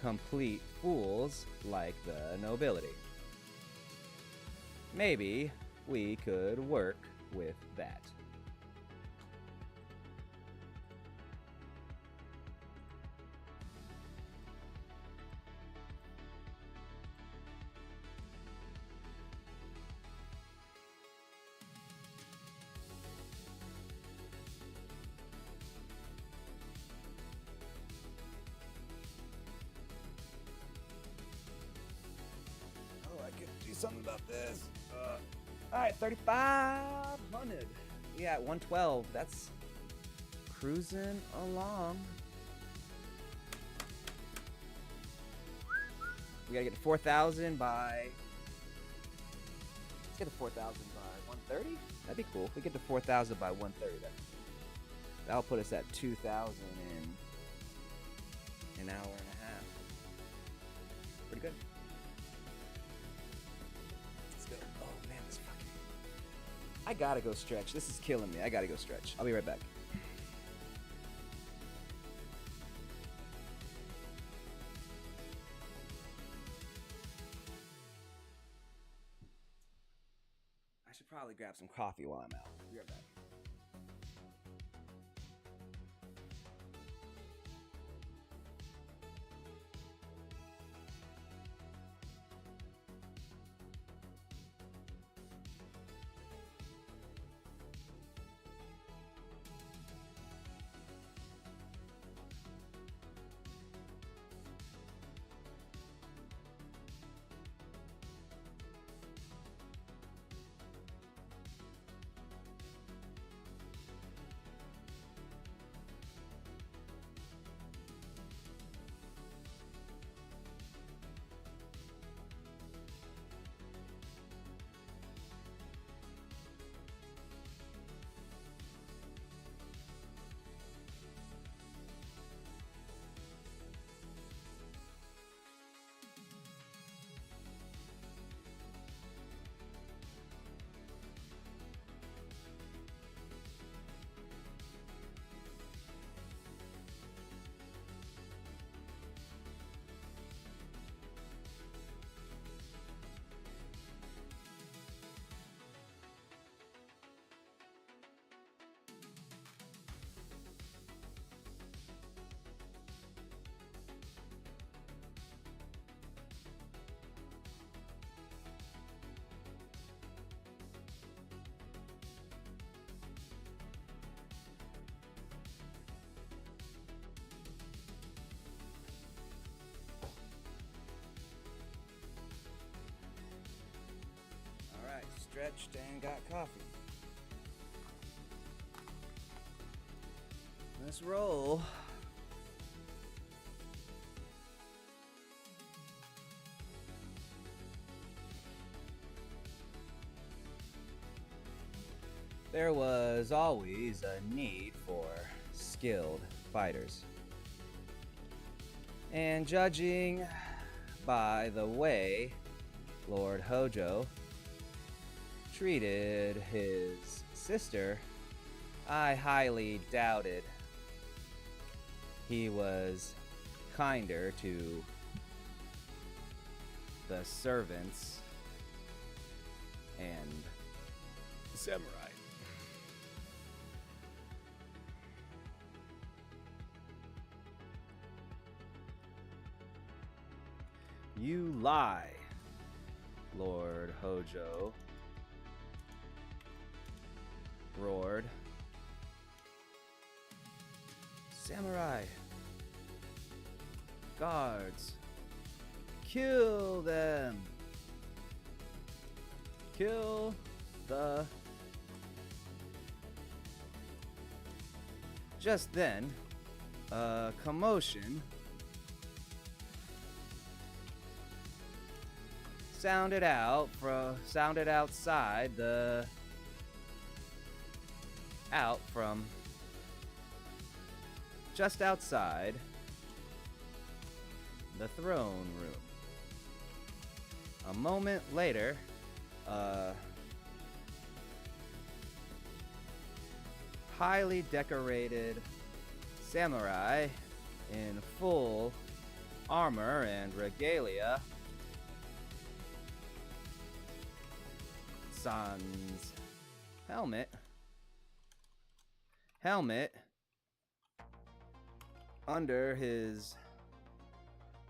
complete fools like the nobility. Maybe we could work with that. Something about this. All right, 3,500. We at 112. That's cruising along. We gotta get to 4,000 by. Let's get to 4,000 by 130. That'd be cool. If we get to 4,000 by 130, that'll put us at 2,000 in an hour and a half. Pretty good. I gotta go stretch. This is killing me. I gotta go stretch. I'll be right back. I should probably grab some coffee while I'm out. Be right back. Stretched and got coffee. Let's roll. There was always a need for skilled fighters. And judging by the way Lord Hojo treated his sister, I highly doubted he was kinder to the servants and the samurai. You lie, Lord Hojo roared. Samurai. Guards. Kill them. Kill the... Just then, a commotion sounded outside the... out from just outside the throne room. A moment later, highly decorated samurai in full armor and regalia, sans helmet under his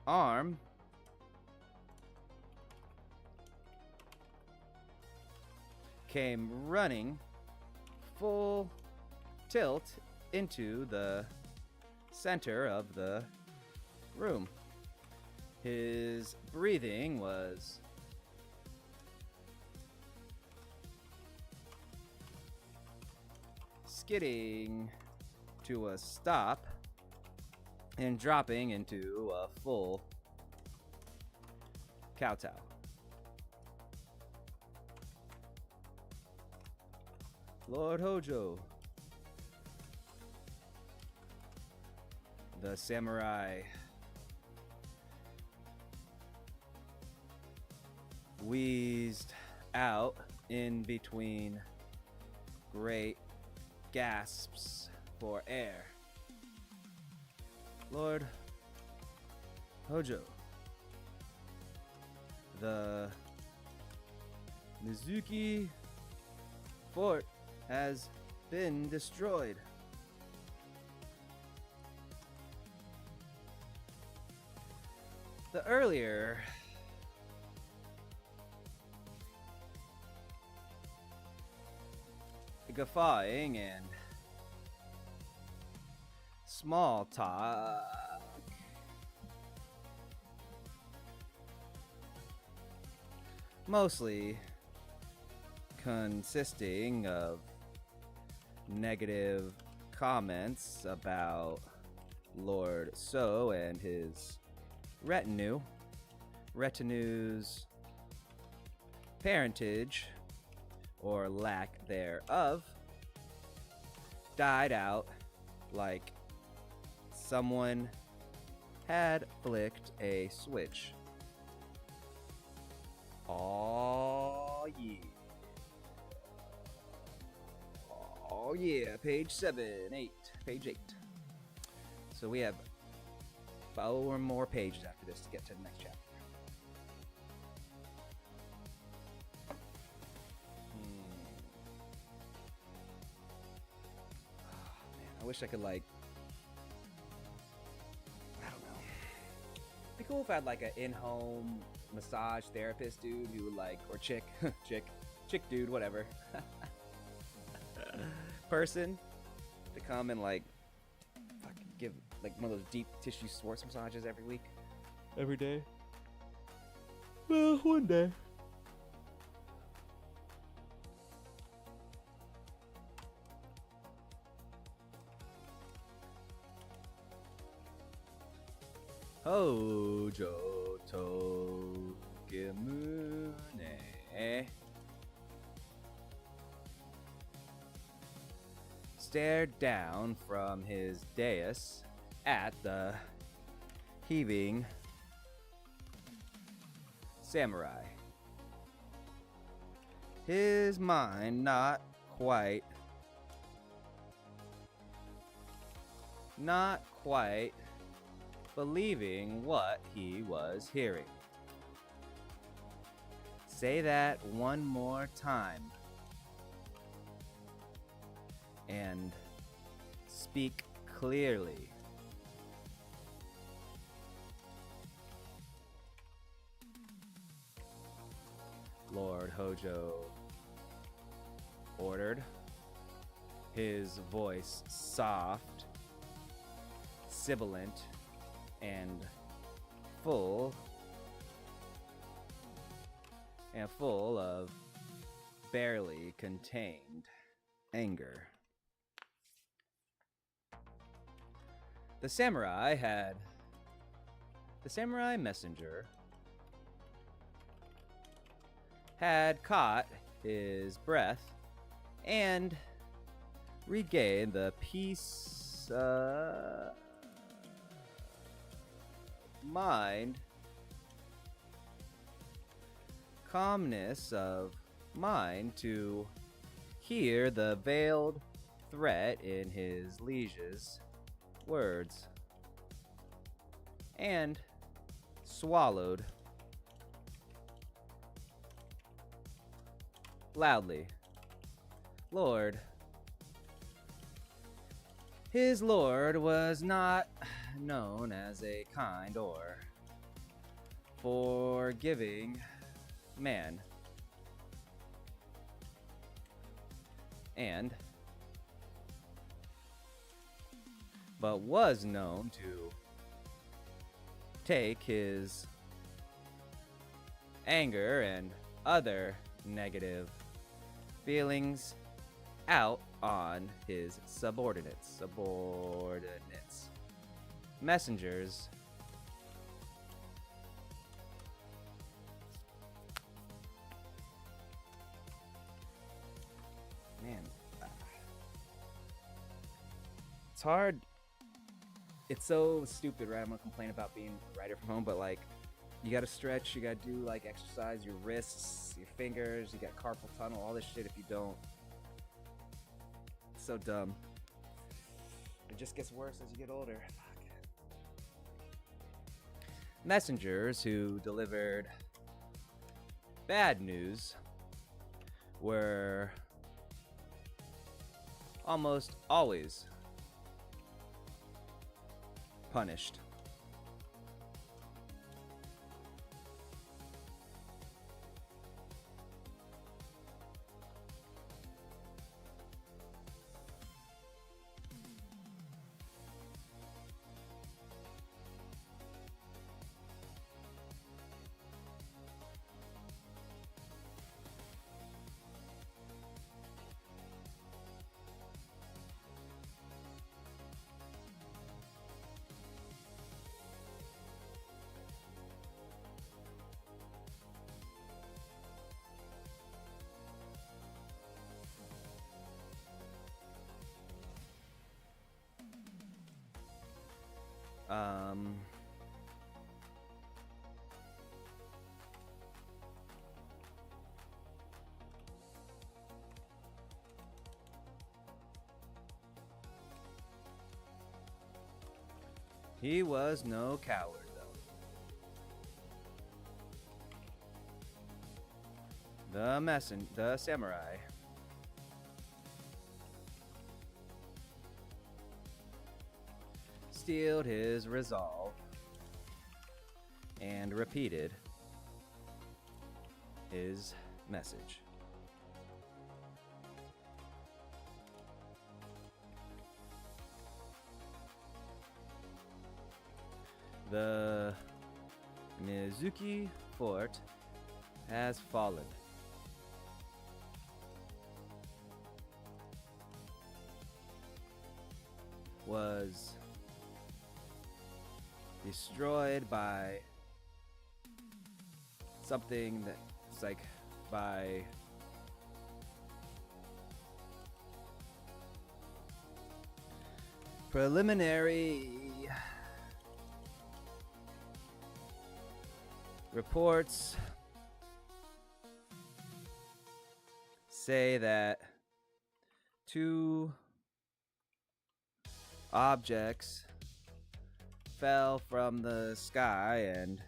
arm, came running full tilt into the center of the room. His breathing was skidding to a stop and dropping into a full kowtow. Lord Hojo, the samurai, wheezed out in between great gasps for air. Lord Hojo, the Mizuki fort has been destroyed. The earlier guffawing and small talk mostly consisting of negative comments about Lord So and his retinue's parentage or lack thereof, died out like someone had flicked a switch. Oh yeah. Oh yeah, page 8. So we have 4 more pages after this to get to the next chapter. Oh, man, I wish I could I don't know. It'd be cool if I had like an in-home massage therapist dude who would or chick dude, whatever. Person to come and fucking give one of those deep tissue sports massages every day. Well, one day. Hojo Tokimune stared down from his dais at the heaving samurai. His mind not quite believing what he was hearing. Say that one more time. And speak clearly. Lord Hojo ordered, his voice soft sibilant and full of barely contained anger. The samurai messenger had caught his breath and regained the peace mind, calmness of mind to hear the veiled threat in his liege's words, and swallowed loudly. His lord was not known as a kind or forgiving man, but was known to take his anger and other negative feelings out on his subordinates. Messengers it's hard. It's so stupid, right? I'm gonna complain about being a writer from home, but like, you gotta stretch, you gotta do like exercise your wrists, your fingers, you got carpal tunnel, all this shit. If you don't, it's so dumb. It just gets worse as you get older. Fuck. Messengers who delivered bad news were almost always punished. He was no coward, though. The samurai steeled his resolve and repeated his message. The Mizuki fort has fallen. Was destroyed by something that's like by preliminary reports say that 2 objects fell from the sky, and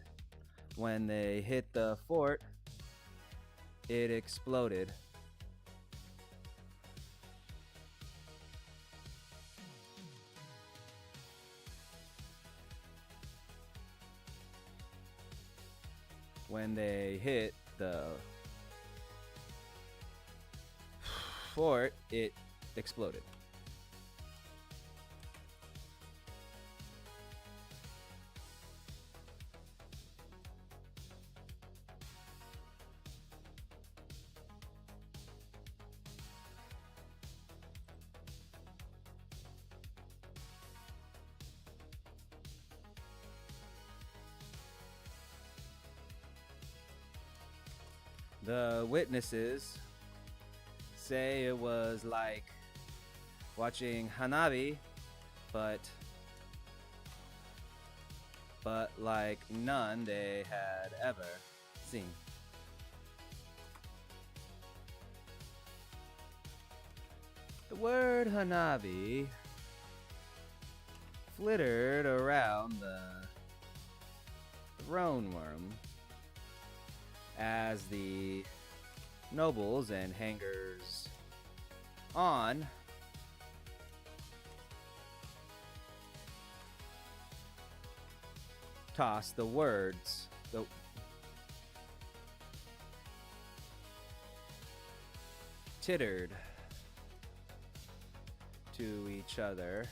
when they hit the fort, it exploded. When they hit the fort, it exploded. The witnesses say it was like watching Hanabi, but like none they had ever seen. The word Hanabi flittered around the throne room as the nobles and hangers on tossed the words, tittered to each other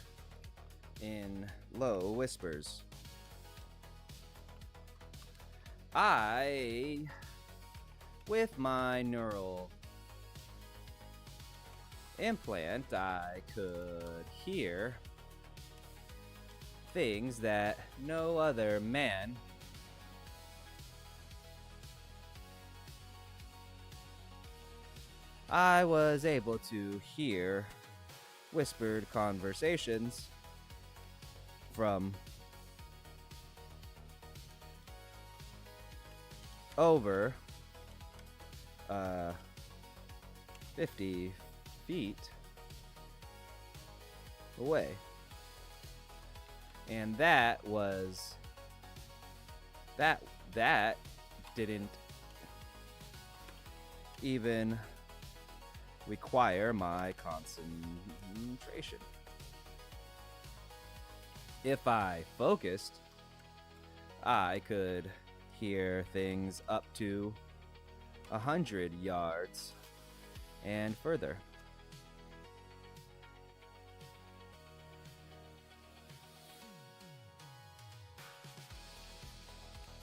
in low whispers. I, with my neural implant, I could hear things that no other man I was able to hear whispered conversations from over 50 feet away. And that didn't even require my concentration. If I focused, I could hear things up to 100 yards and further.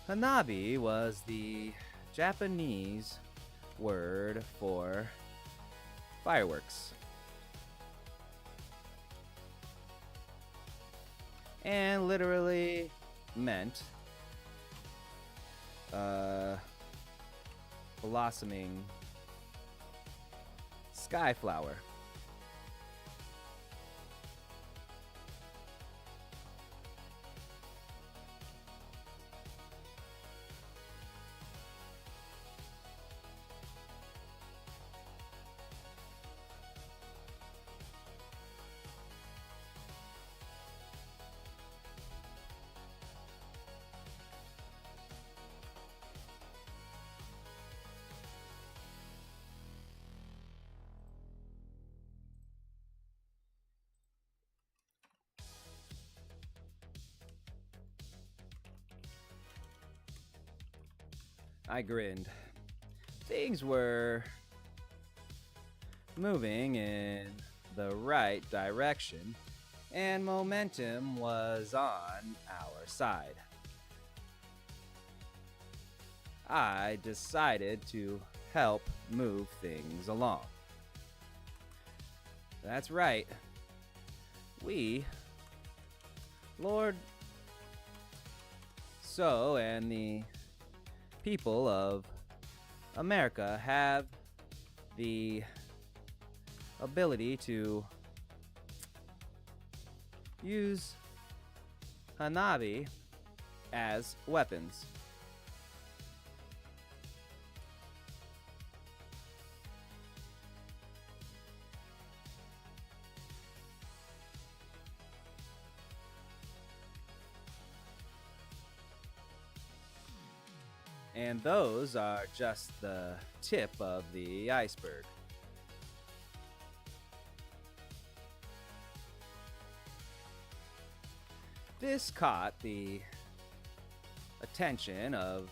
Hanabi was the Japanese word for fireworks. And literally meant blossoming sky flower. I grinned. Things were moving in the right direction, and momentum was on our side. I decided to help move things along. That's right. We, Lord So and the people of America have the ability to use Hanabi as weapons. And those are just the tip of the iceberg. This caught the attention of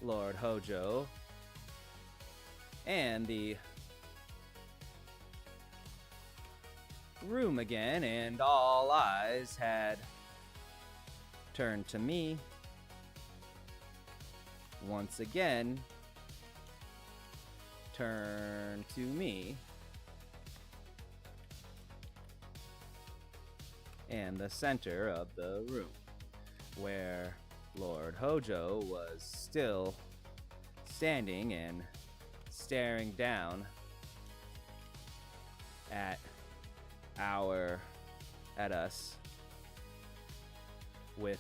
Lord Hojo and the room again, and all eyes had turned to me. Once again, turn to me, and the center of the room, where Lord Hojo was still standing and staring down at us with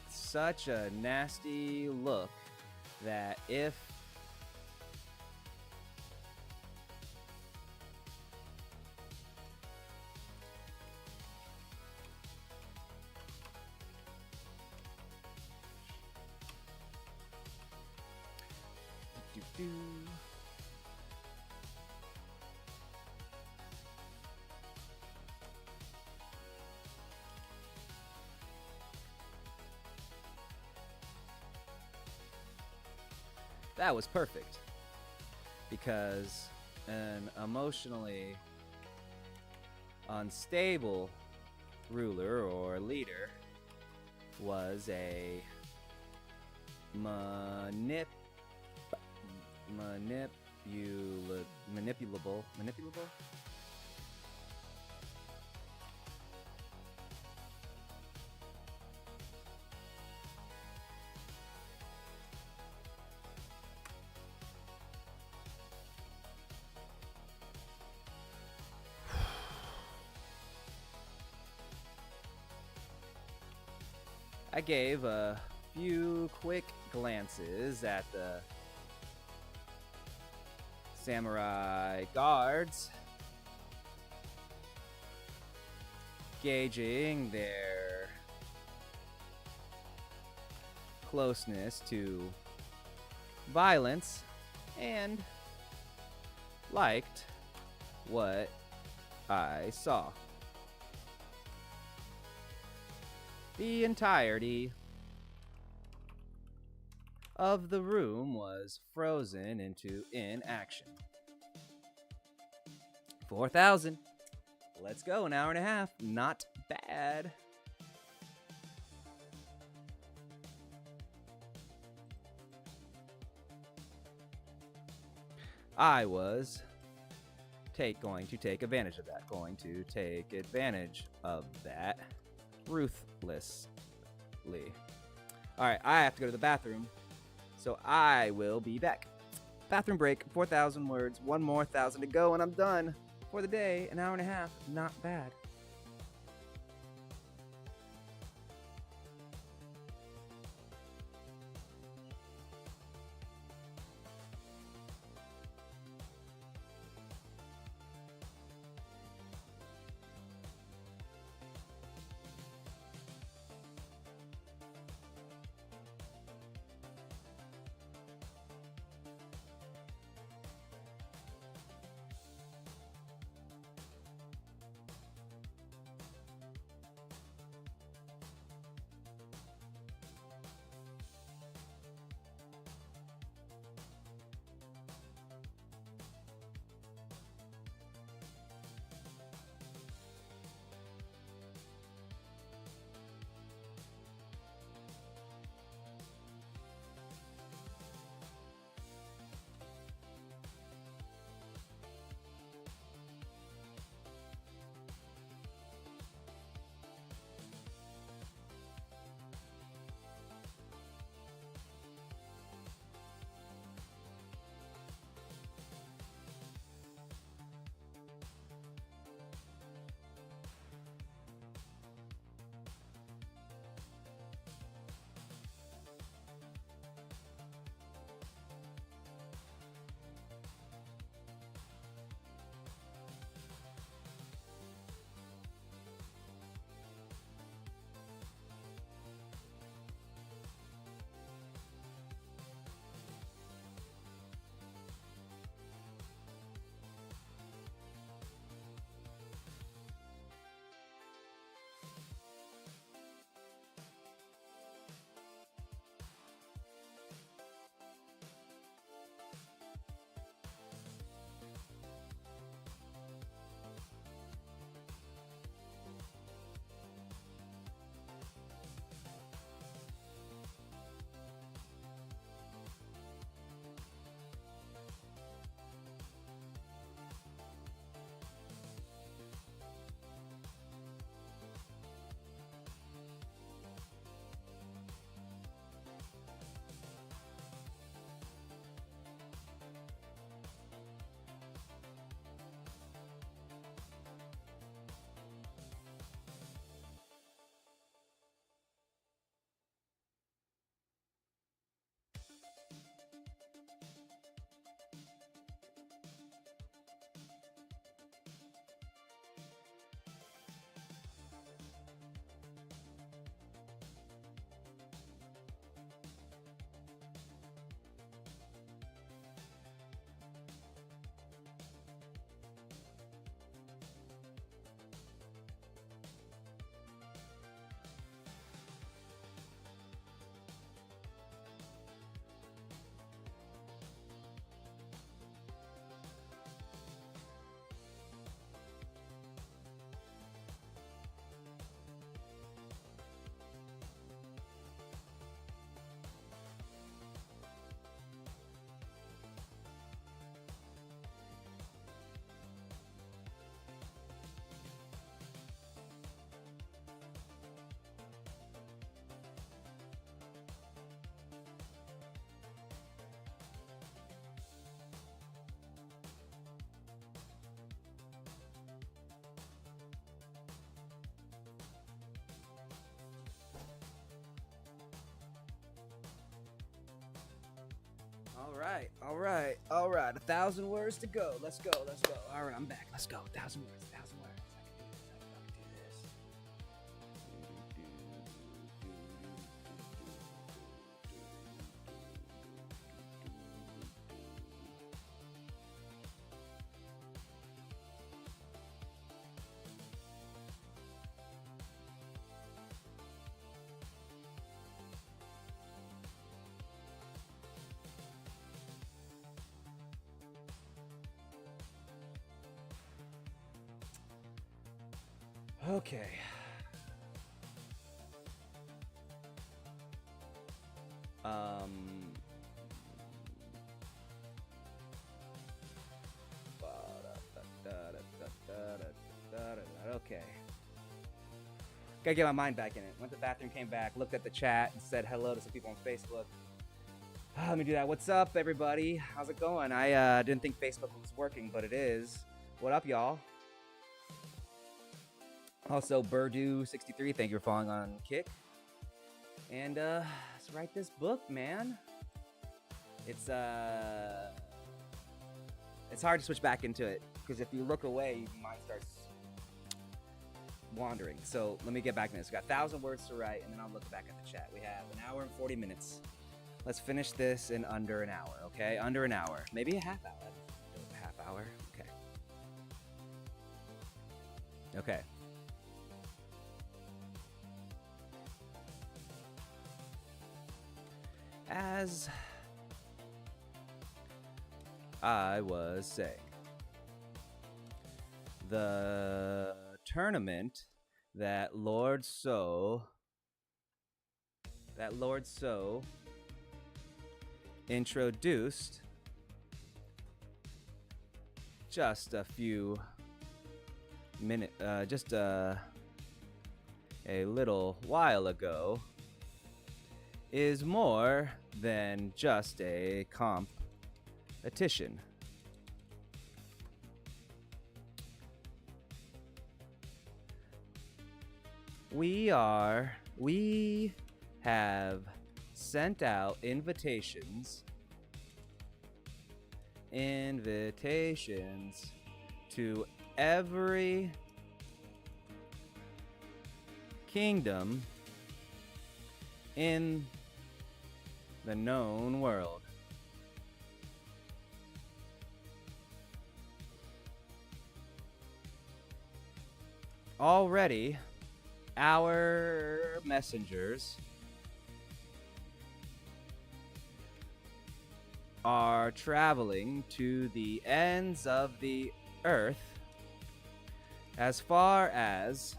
such a nasty look that if that was perfect, because an emotionally unstable ruler or leader was a manipulable. I gave a few quick glances at the samurai guards, gauging their closeness to violence, and liked what I saw. The entirety of the room was frozen into inaction. 4,000. Let's go, an hour and a half. Not bad. I was going to take advantage of that. Ruthlessly. Alright, I have to go to the bathroom, so I will be back. Bathroom break, 4,000 words, one more 1,000 to go, and I'm done for the day. An hour and a half, not bad. All right, all right, all right. 1,000 words to go. Let's go, let's go. All right, I'm back. Let's go. 1,000 words, 1,000 words. I can do this. Okay. Okay. Gotta get my mind back in it. Went to the bathroom, came back, looked at the chat, and said hello to some people on Facebook. Let me do that. What's up, everybody? How's it going? I didn't think Facebook was working, but it is. What up, y'all? Also, Burdu63, thank you for following on Kick. And let's write this book, man. It's hard to switch back into it because if you look away, your mind starts wandering. So let me get back to this. We got 1,000 words to write, and then I'll look back at the chat. We have 1 hour and 40 minutes. Let's finish this in under an hour, okay? Under an hour, maybe a half hour. A half hour, okay. Okay. As I was saying, the tournament that Lord So introduced just a few minutes, just a little while ago, is more than just a competition. We have sent out invitations to every kingdom in the known world. Already, our messengers are traveling to the ends of the earth as far as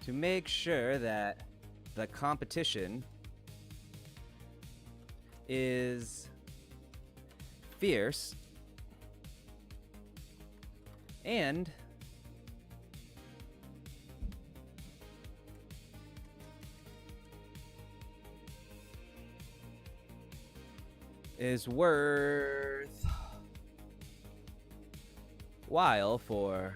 to make sure that the competition is fierce and is worth while for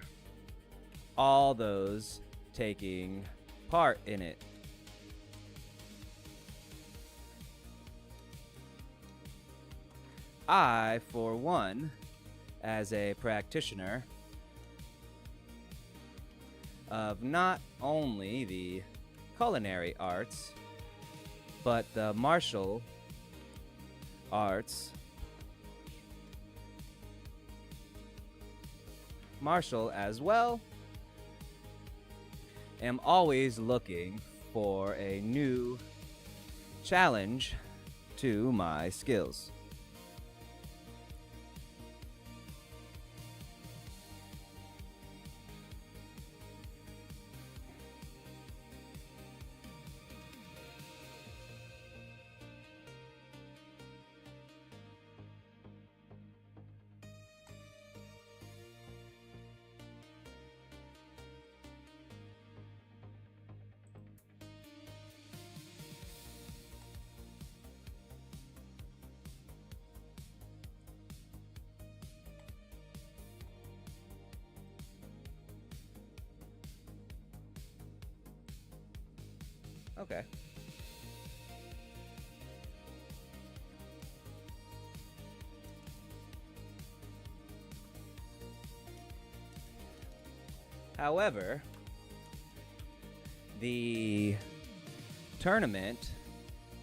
all those taking part in it. I, for one, as a practitioner of not only the culinary arts, but the martial arts, martial as well, am always looking for a new challenge to my skills. Okay. However, the tournament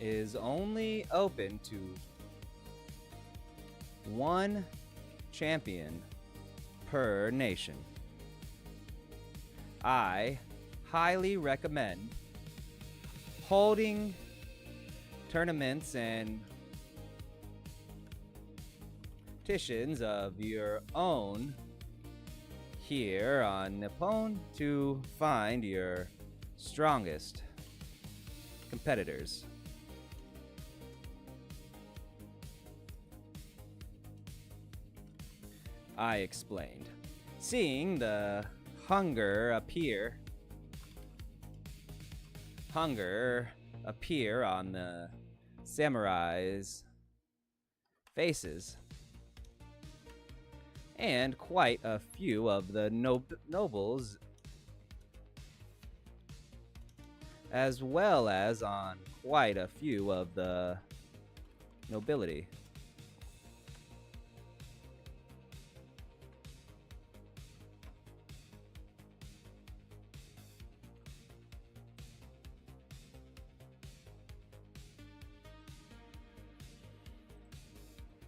is only open to one champion per nation. I highly recommend holding tournaments and competitions of your own here on Nippon to find your strongest competitors. I explained, seeing the hunger appear on the samurai's faces, and quite a few of the nobles, as well as on quite a few of the nobility.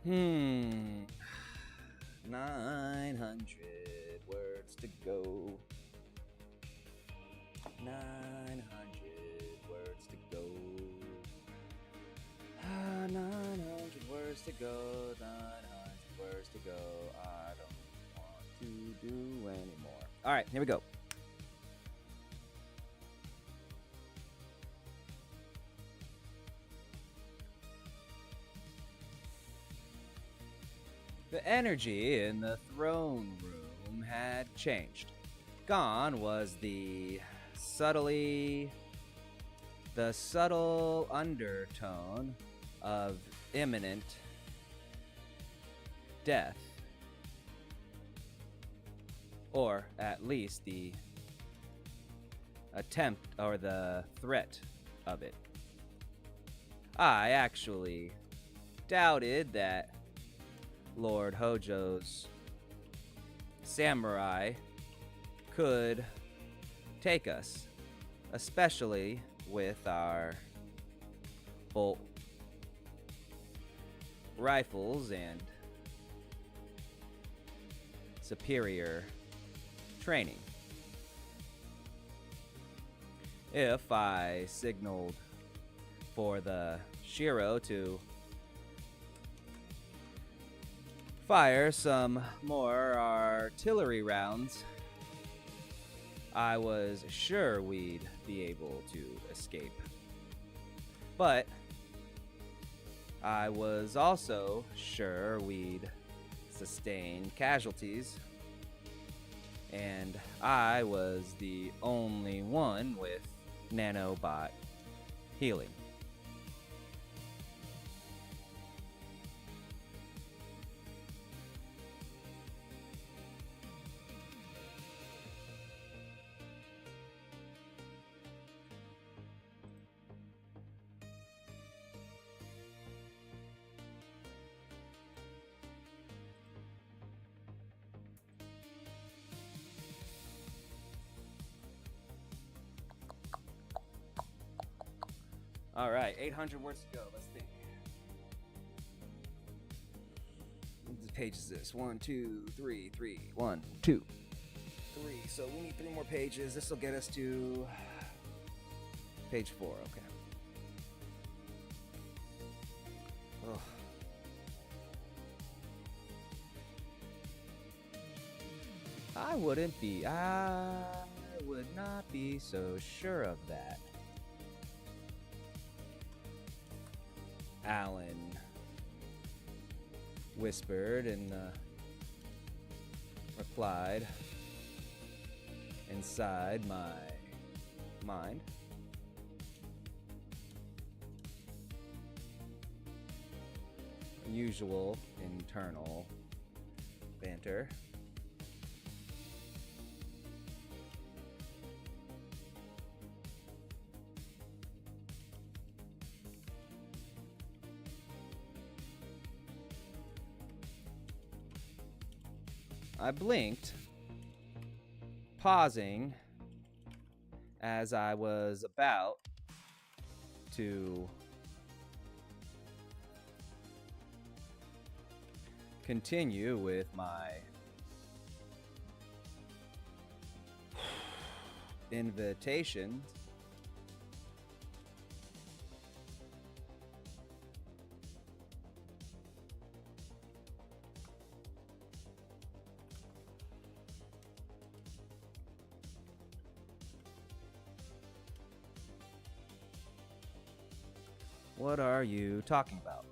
Hmm. 900 words to go. 900 words to go. 900 words to go. 900 words to go. I don't want to do anymore. All right, here we go. The energy in the throne room had changed. Gone was the subtle undertone of imminent death, or at least the attempt or the threat of it. I actually doubted that Lord Hojo's samurai could take us, especially with our bolt rifles and superior training. If I signaled for the Shiro to fire some more artillery rounds, I was sure we'd be able to escape. But I was also sure we'd sustain casualties, and I was the only one with nanobot healing. All right, 800 words to go. Let's think. What page is this? 1, 2, 3, 3. 1, 2, 3. So we need 3 more pages. This will get us to page 4. Okay. Oh. I would not be so sure of that. Alan whispered and replied inside my mind. Usual internal banter. I blinked, pausing as I was about to continue with my invitation. What are you talking about?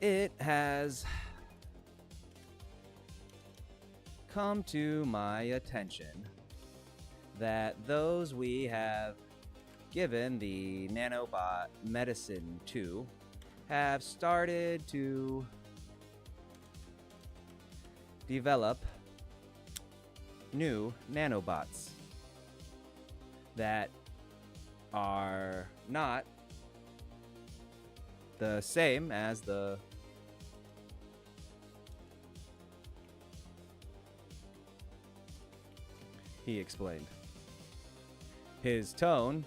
It has come to my attention that those we have given the nanobot medicine to have started to develop new nanobots that are not the same as the he explained, his tone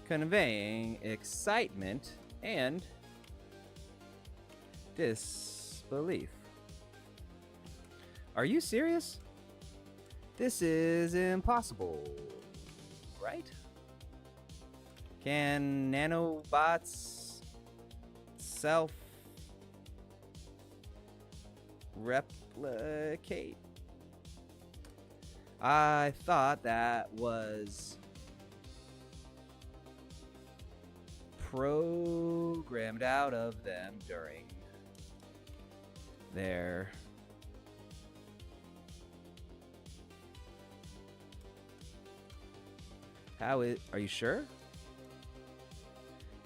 conveying excitement and disbelief. Are you serious? This is impossible, right? Can nanobots self-replicate? I thought that was programmed out of them during their are you sure?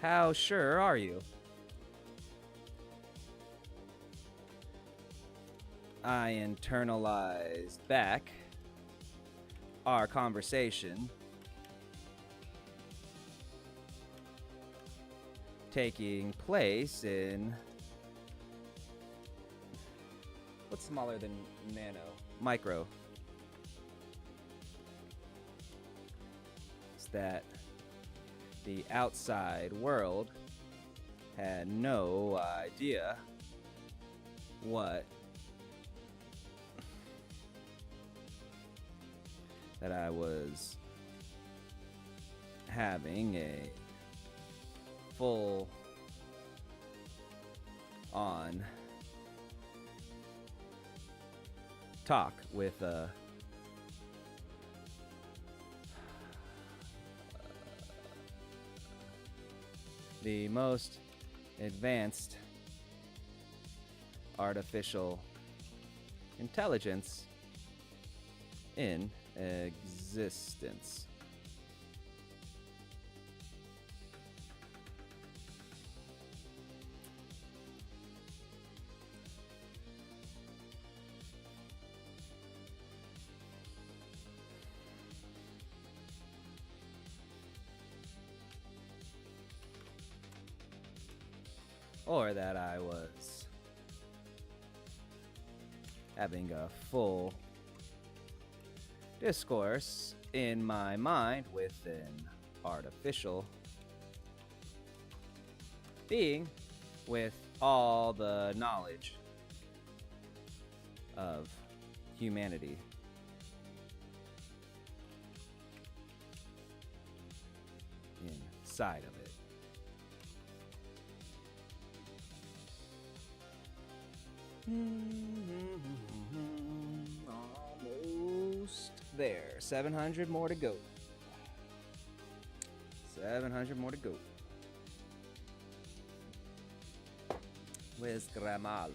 How sure are you? I internalized back our conversation, taking place in what's smaller than nano? Micro. It's that the outside world had no idea what that I was having a full on talk with the most advanced artificial intelligence in existence. Or that I was having a full discourse in my mind with an artificial being with all the knowledge of humanity. Inside of it. Almost there. 700 more to go. 700 more to go. Where's Gramali?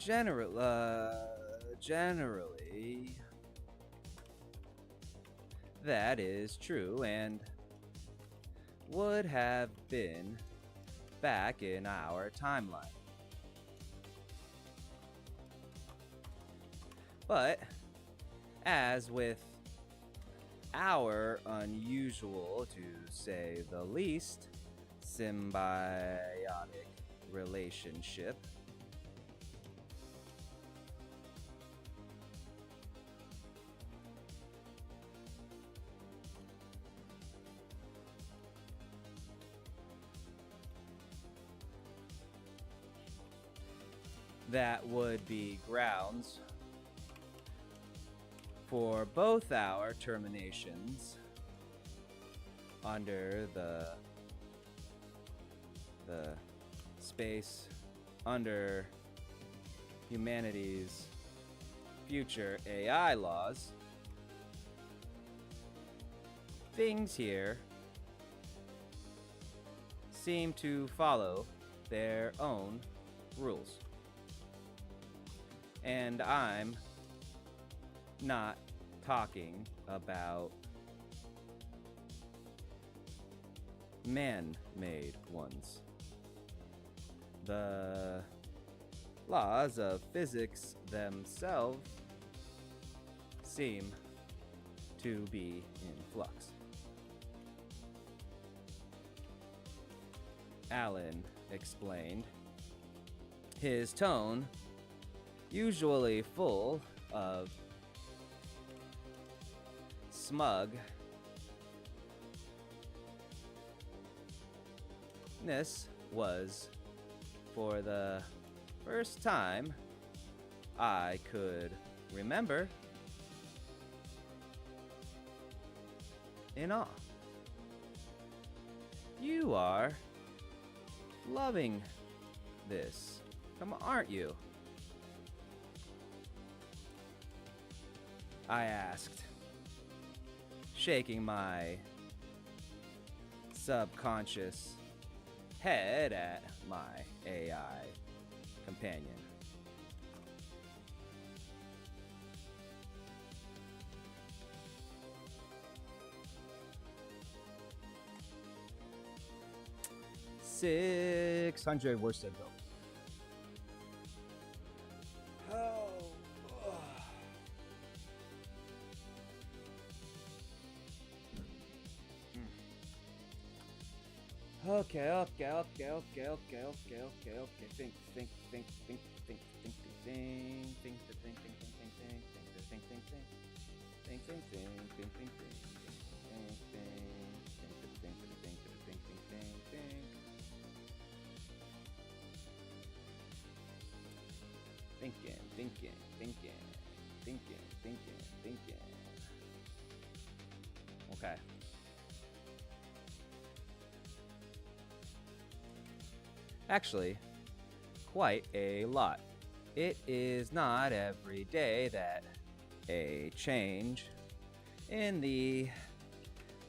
Generally, that is true and would have been back in our timeline. But, as with our unusual, to say the least, symbiotic relationship, that would be grounds for both our terminations under the space under humanity's future AI laws. Things here seem to follow their own rules. And I'm not talking about man-made ones. The laws of physics themselves seem to be in flux. Alan explained, his tone usually full of smugness was, for the first time I could remember, in awe. You are loving this, aren't you? I asked, shaking my subconscious head at my AI companion. $600 worse than go. Okay. Thinking. Okay. Actually, quite a lot. It is not every day that a change in the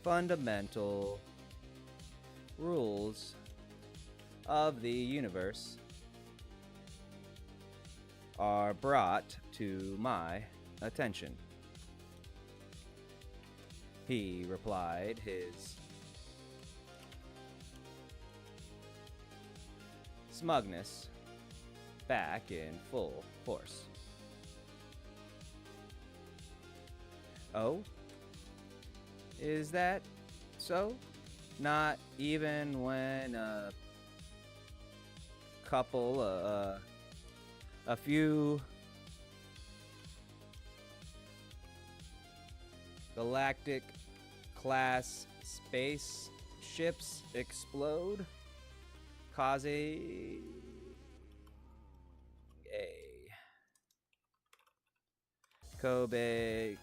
fundamental rules of the universe are brought to my attention. He replied, his smugness back in full force. Oh? Is that so? Not even when a couple, a few galactic class spaceships explode, causing a Kobayashi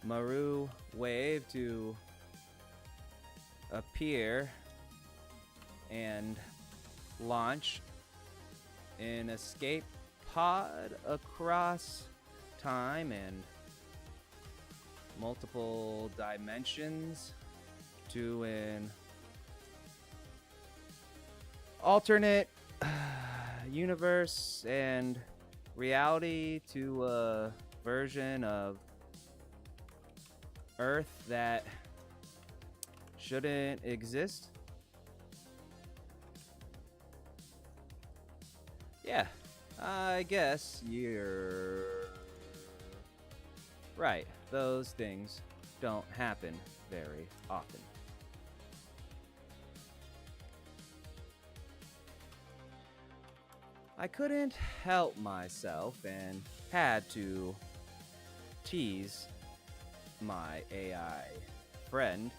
Maru wave to appear and launch an escape pod across time and multiple dimensions to an alternate universe and reality to a version of Earth that shouldn't exist. Yeah, I guess you're right. Those things don't happen very often. I couldn't help myself and had to tease my AI friend.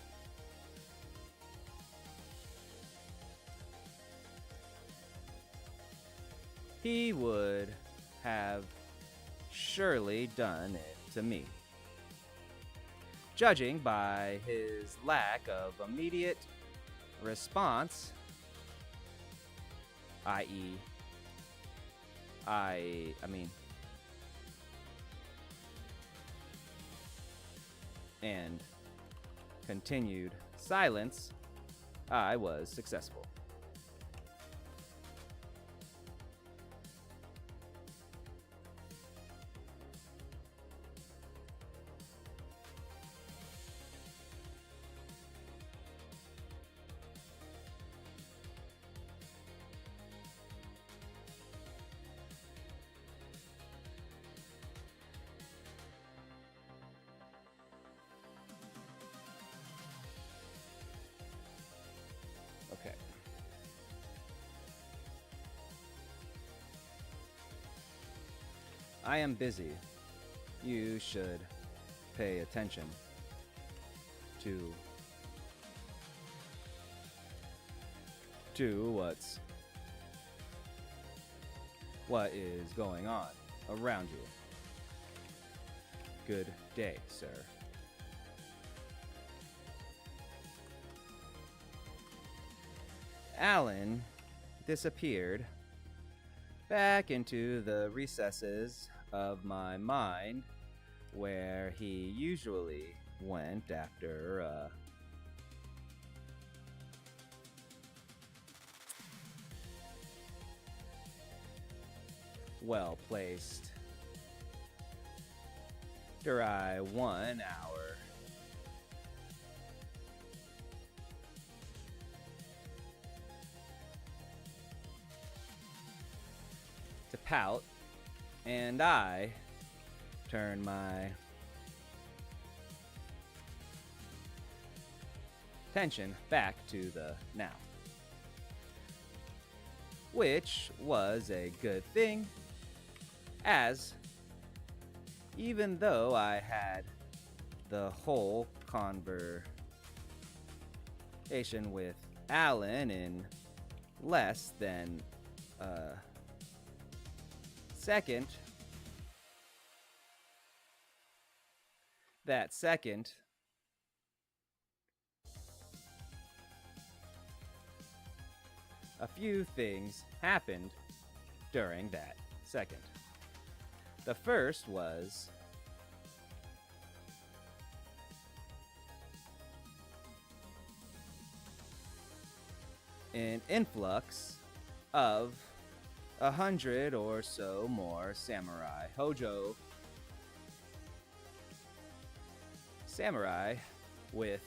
He would have surely done it to me, judging by his lack of immediate response, i.e., I mean, and continued silence, I was successful. Okay. I am busy. You should pay attention to what is going on around you. Good day, sir. Alan disappeared back into the recesses of my mind, where he usually went after well-placed dry 1 hour to pout, and I turn my attention back to the now, which was a good thing, as even though I had the whole conversation with Alan in less than a second, that second a few things happened during that second. The first was an influx of 100 or so more samurai, Hojo samurai with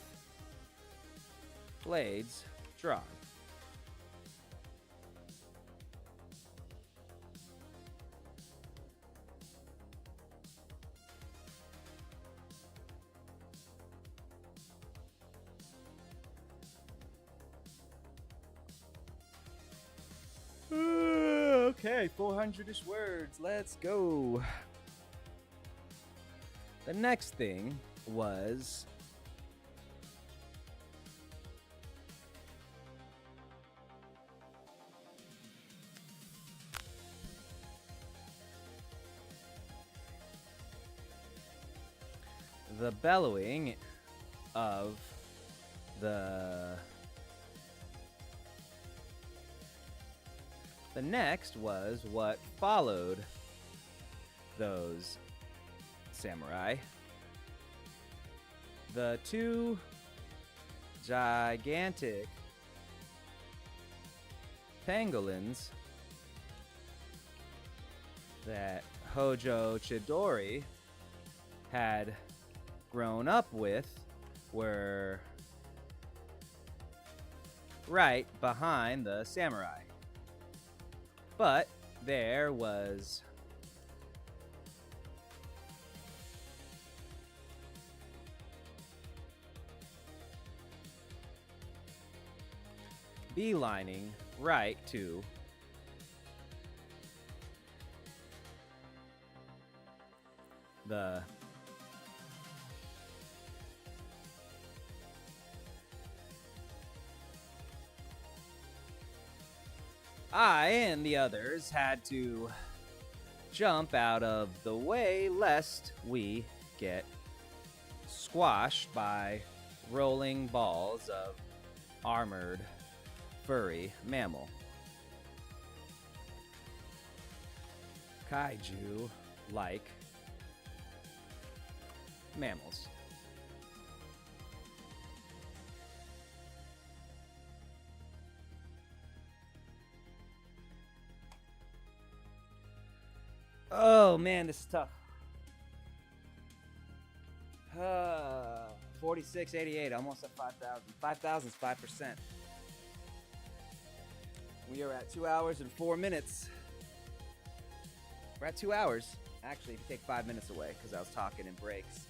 blades drawn. Okay, 400-ish words. Let's go. The next thing was the bellowing of the next was what followed those samurai. The two gigantic pangolins that Hojo Chidori had grown up with were right behind the samurai. But there was beelining right to the I and the others had to jump out of the way lest we get squashed by rolling balls of armored furry mammal. Kaiju like mammals. Oh man, this is tough. 4688, almost at 5,000. 5,000 is 5%. We are at 2 hours and 4 minutes. We're at 2 hours. Actually, if you take 5 minutes away, because I was talking in breaks.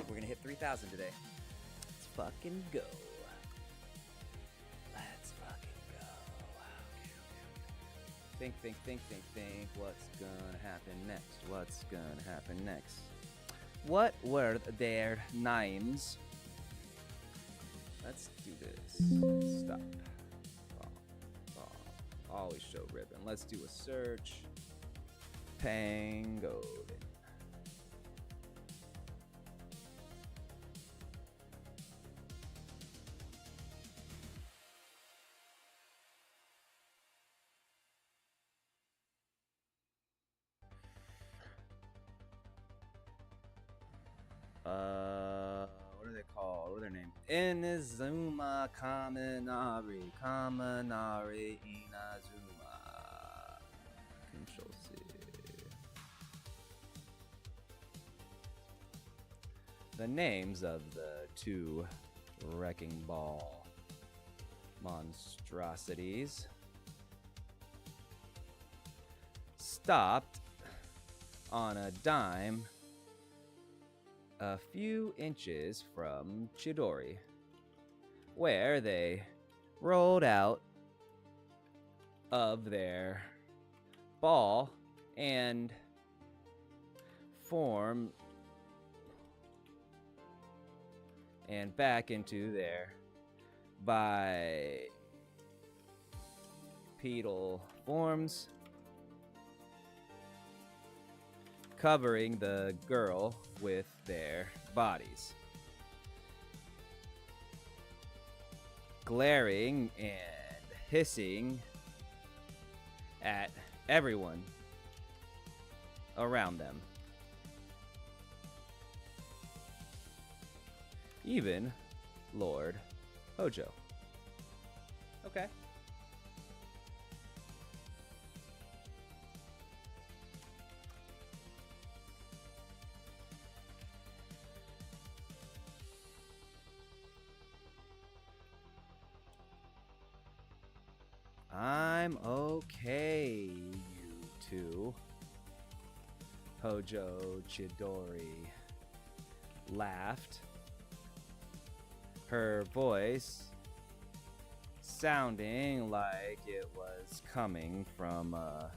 We're gonna hit 3,000 today. Let's fucking go. Let's fucking go. Okay. Think. What's gonna happen next? What's gonna happen next? What were their names? Let's do this. Stop. Always show ribbon. Let's do a search. Pangolin. What are they called? What are their names? Inazuma Kaminari. Kaminari Inazuma. Control C. The names of the two wrecking ball monstrosities stopped on a dime a few inches from Chidori, where they rolled out of their ball and formed and back into their bipedal forms, covering the girl with their bodies, glaring and hissing at everyone around them, even Lord Hojo. Okay. I'm okay, you two. Hojo Chidori laughed, her voice sounding like it was coming from a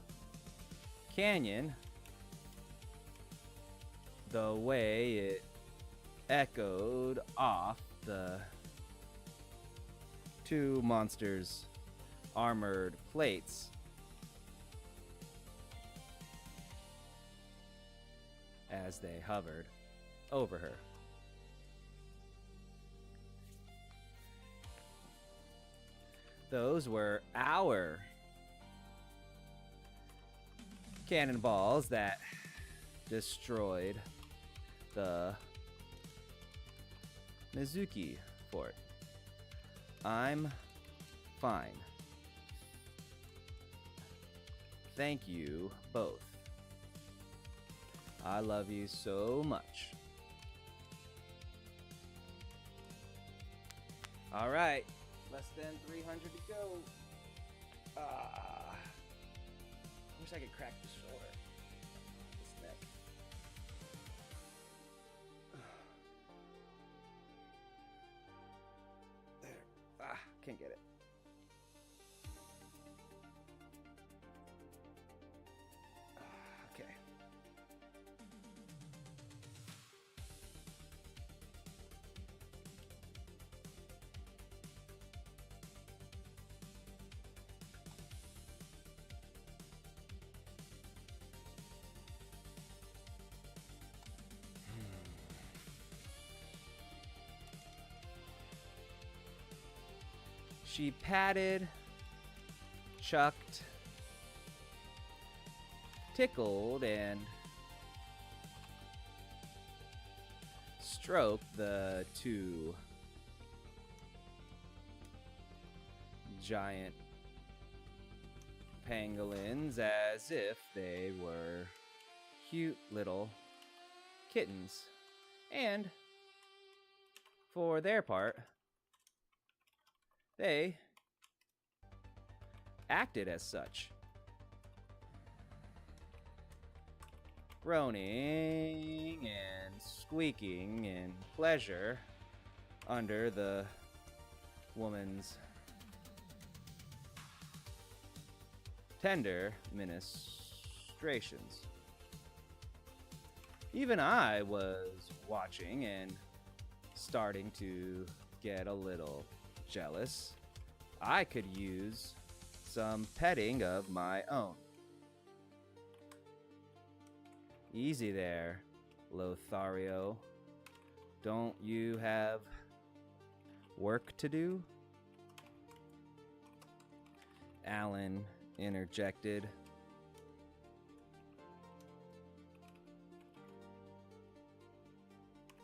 canyon, the way it echoed off the two monsters' armored plates as they hovered over her. Those were our cannonballs that destroyed the Mizuki fort. I'm fine. Thank you both. I love you so much. All right, less than 300 to go. I wish I could crack the shoulder. This neck. There. Can't get it. Okay. She patted, chucked, tickled, and stroked the two giant pangolins as if they were cute little kittens. And for their part, they acted as such, groaning and squeaking in pleasure under the woman's tender ministrations. Even I was watching and starting to get a little jealous. I could use some petting of my own. Easy there, Lothario. Don't you have work to do? Alan interjected.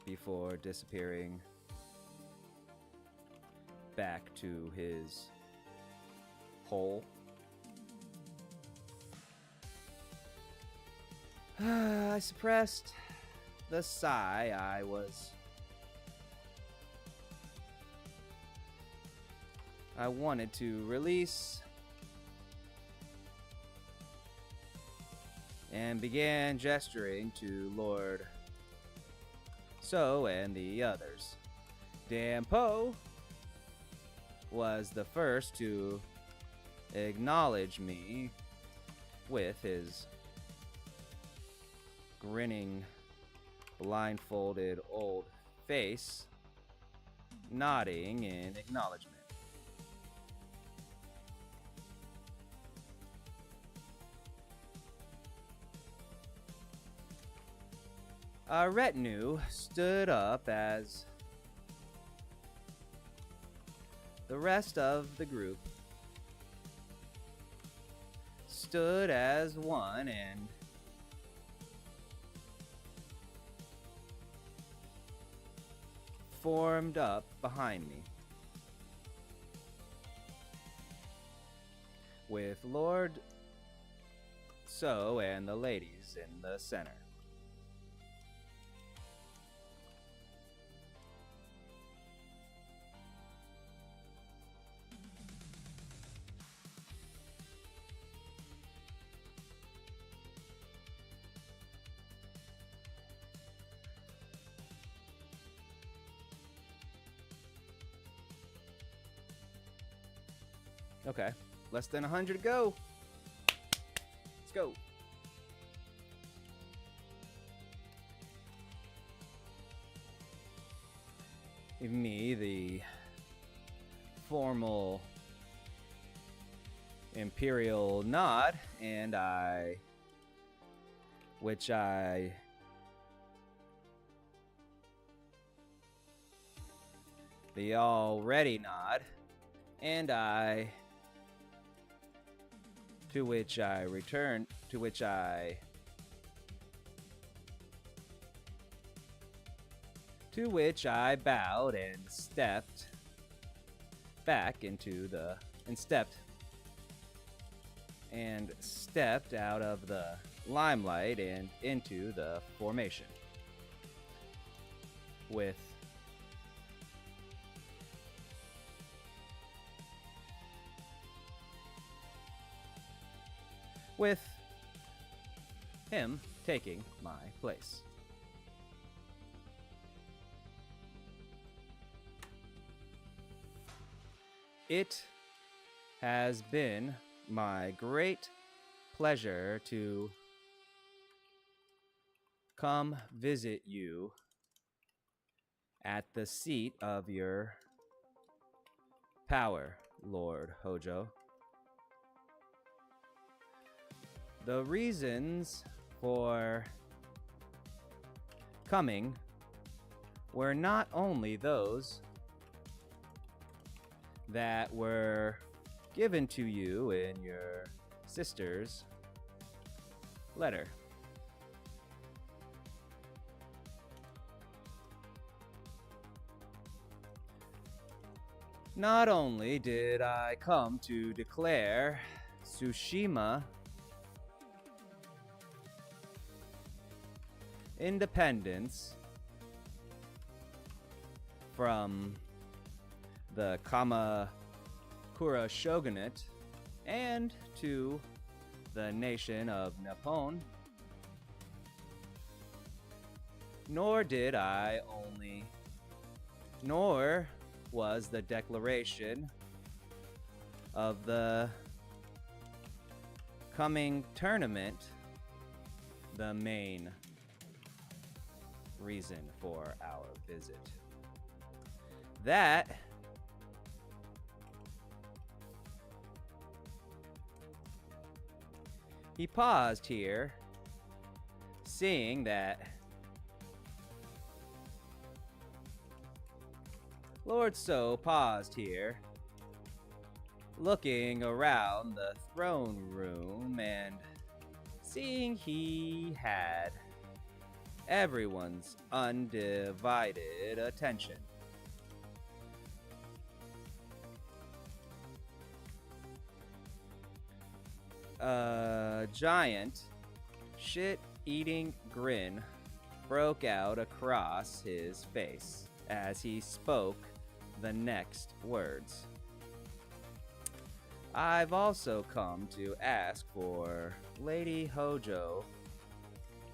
Before disappearing back to his hole. I suppressed the sigh I wanted to release and began gesturing to Lord So and the others. Dampo was the first to acknowledge me with his grinning, blindfolded old face, nodding in acknowledgement. Our retinue stood up as the rest of the group stood as one and formed up behind me, with Lord So and the ladies in the center. Okay, less than 100 to go. Let's go. Give me the formal imperial nod, and the already nod, and to which I return, to which I To which I bowed and stepped back into the stepped out of the limelight and into the formation with him taking my place. It has been my great pleasure to come visit you at the seat of your power, Lord Hojo. The reasons for coming were not only those that were given to you in your sister's letter. Not only did I come to declare Tsushima independence from the Kamakura shogunate and to the nation of Nippon, nor was the declaration of the coming tournament the main reason for our visit. That he paused here, seeing that Lord So paused here, looking around the throne room and seeing he had everyone's undivided attention. A giant, shit-eating grin broke out across his face as he spoke the next words. I've also come to ask for Lady Hojo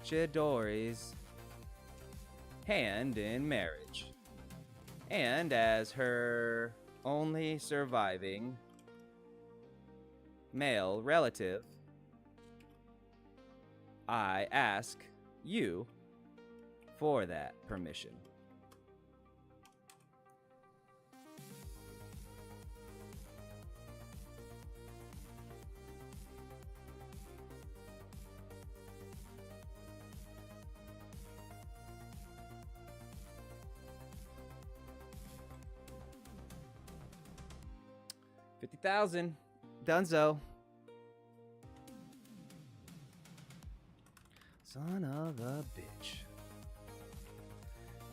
Chidori's hand in marriage, and as her only surviving male relative, I ask you for that permission. $50,000. Dunzo. Son of a bitch.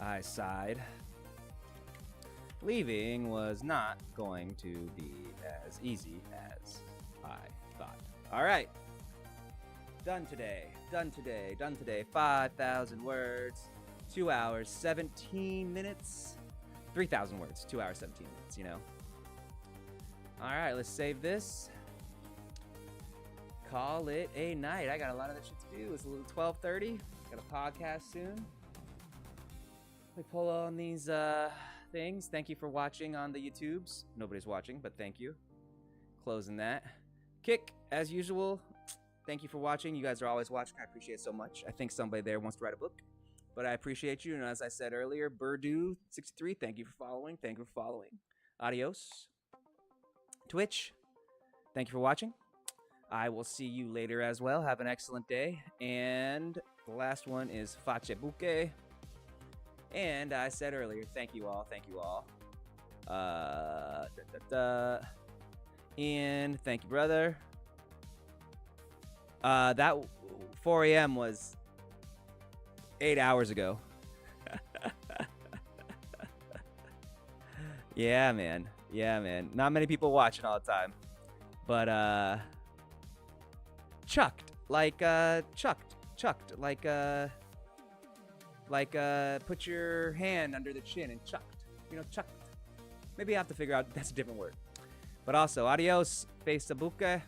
I sighed. Leaving was not going to be as easy as I thought. All right. Done today. 5,000 words. 2 hours, 17 minutes. 3,000 words. 2 hours, 17 minutes, you know. All right, let's save this. Call it a night. I got a lot of that shit to do. It's a little 12:30. Got a podcast soon. Let me pull on these things. Thank you for watching on the YouTubes. Nobody's watching, but thank you. Closing that. Kick, as usual. Thank you for watching. You guys are always watching. I appreciate it so much. I think somebody there wants to write a book, but I appreciate you. And as I said earlier, Burdu63, thank you for following. Adios. Twitch, thank you for watching. I will see you later as well. Have an excellent day. And the last one is Facebuke. And I said earlier, thank you all. And thank you, brother. That 4 a.m. was 8 hours ago. Yeah, man. Yeah, man. Not many people watching all the time. But, chucked. Chucked. Put your hand under the chin and chucked. Chucked. Maybe I have to figure out that's a different word. But also, adios, Facebooka.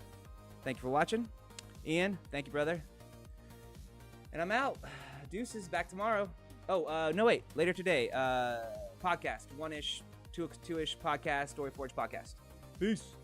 Thank you for watching. Ian, thank you, brother. And I'm out. Deuces, back tomorrow. Oh, no, wait. Later today, podcast. 1-ish, 2-ish podcast, Story Forge podcast. Peace.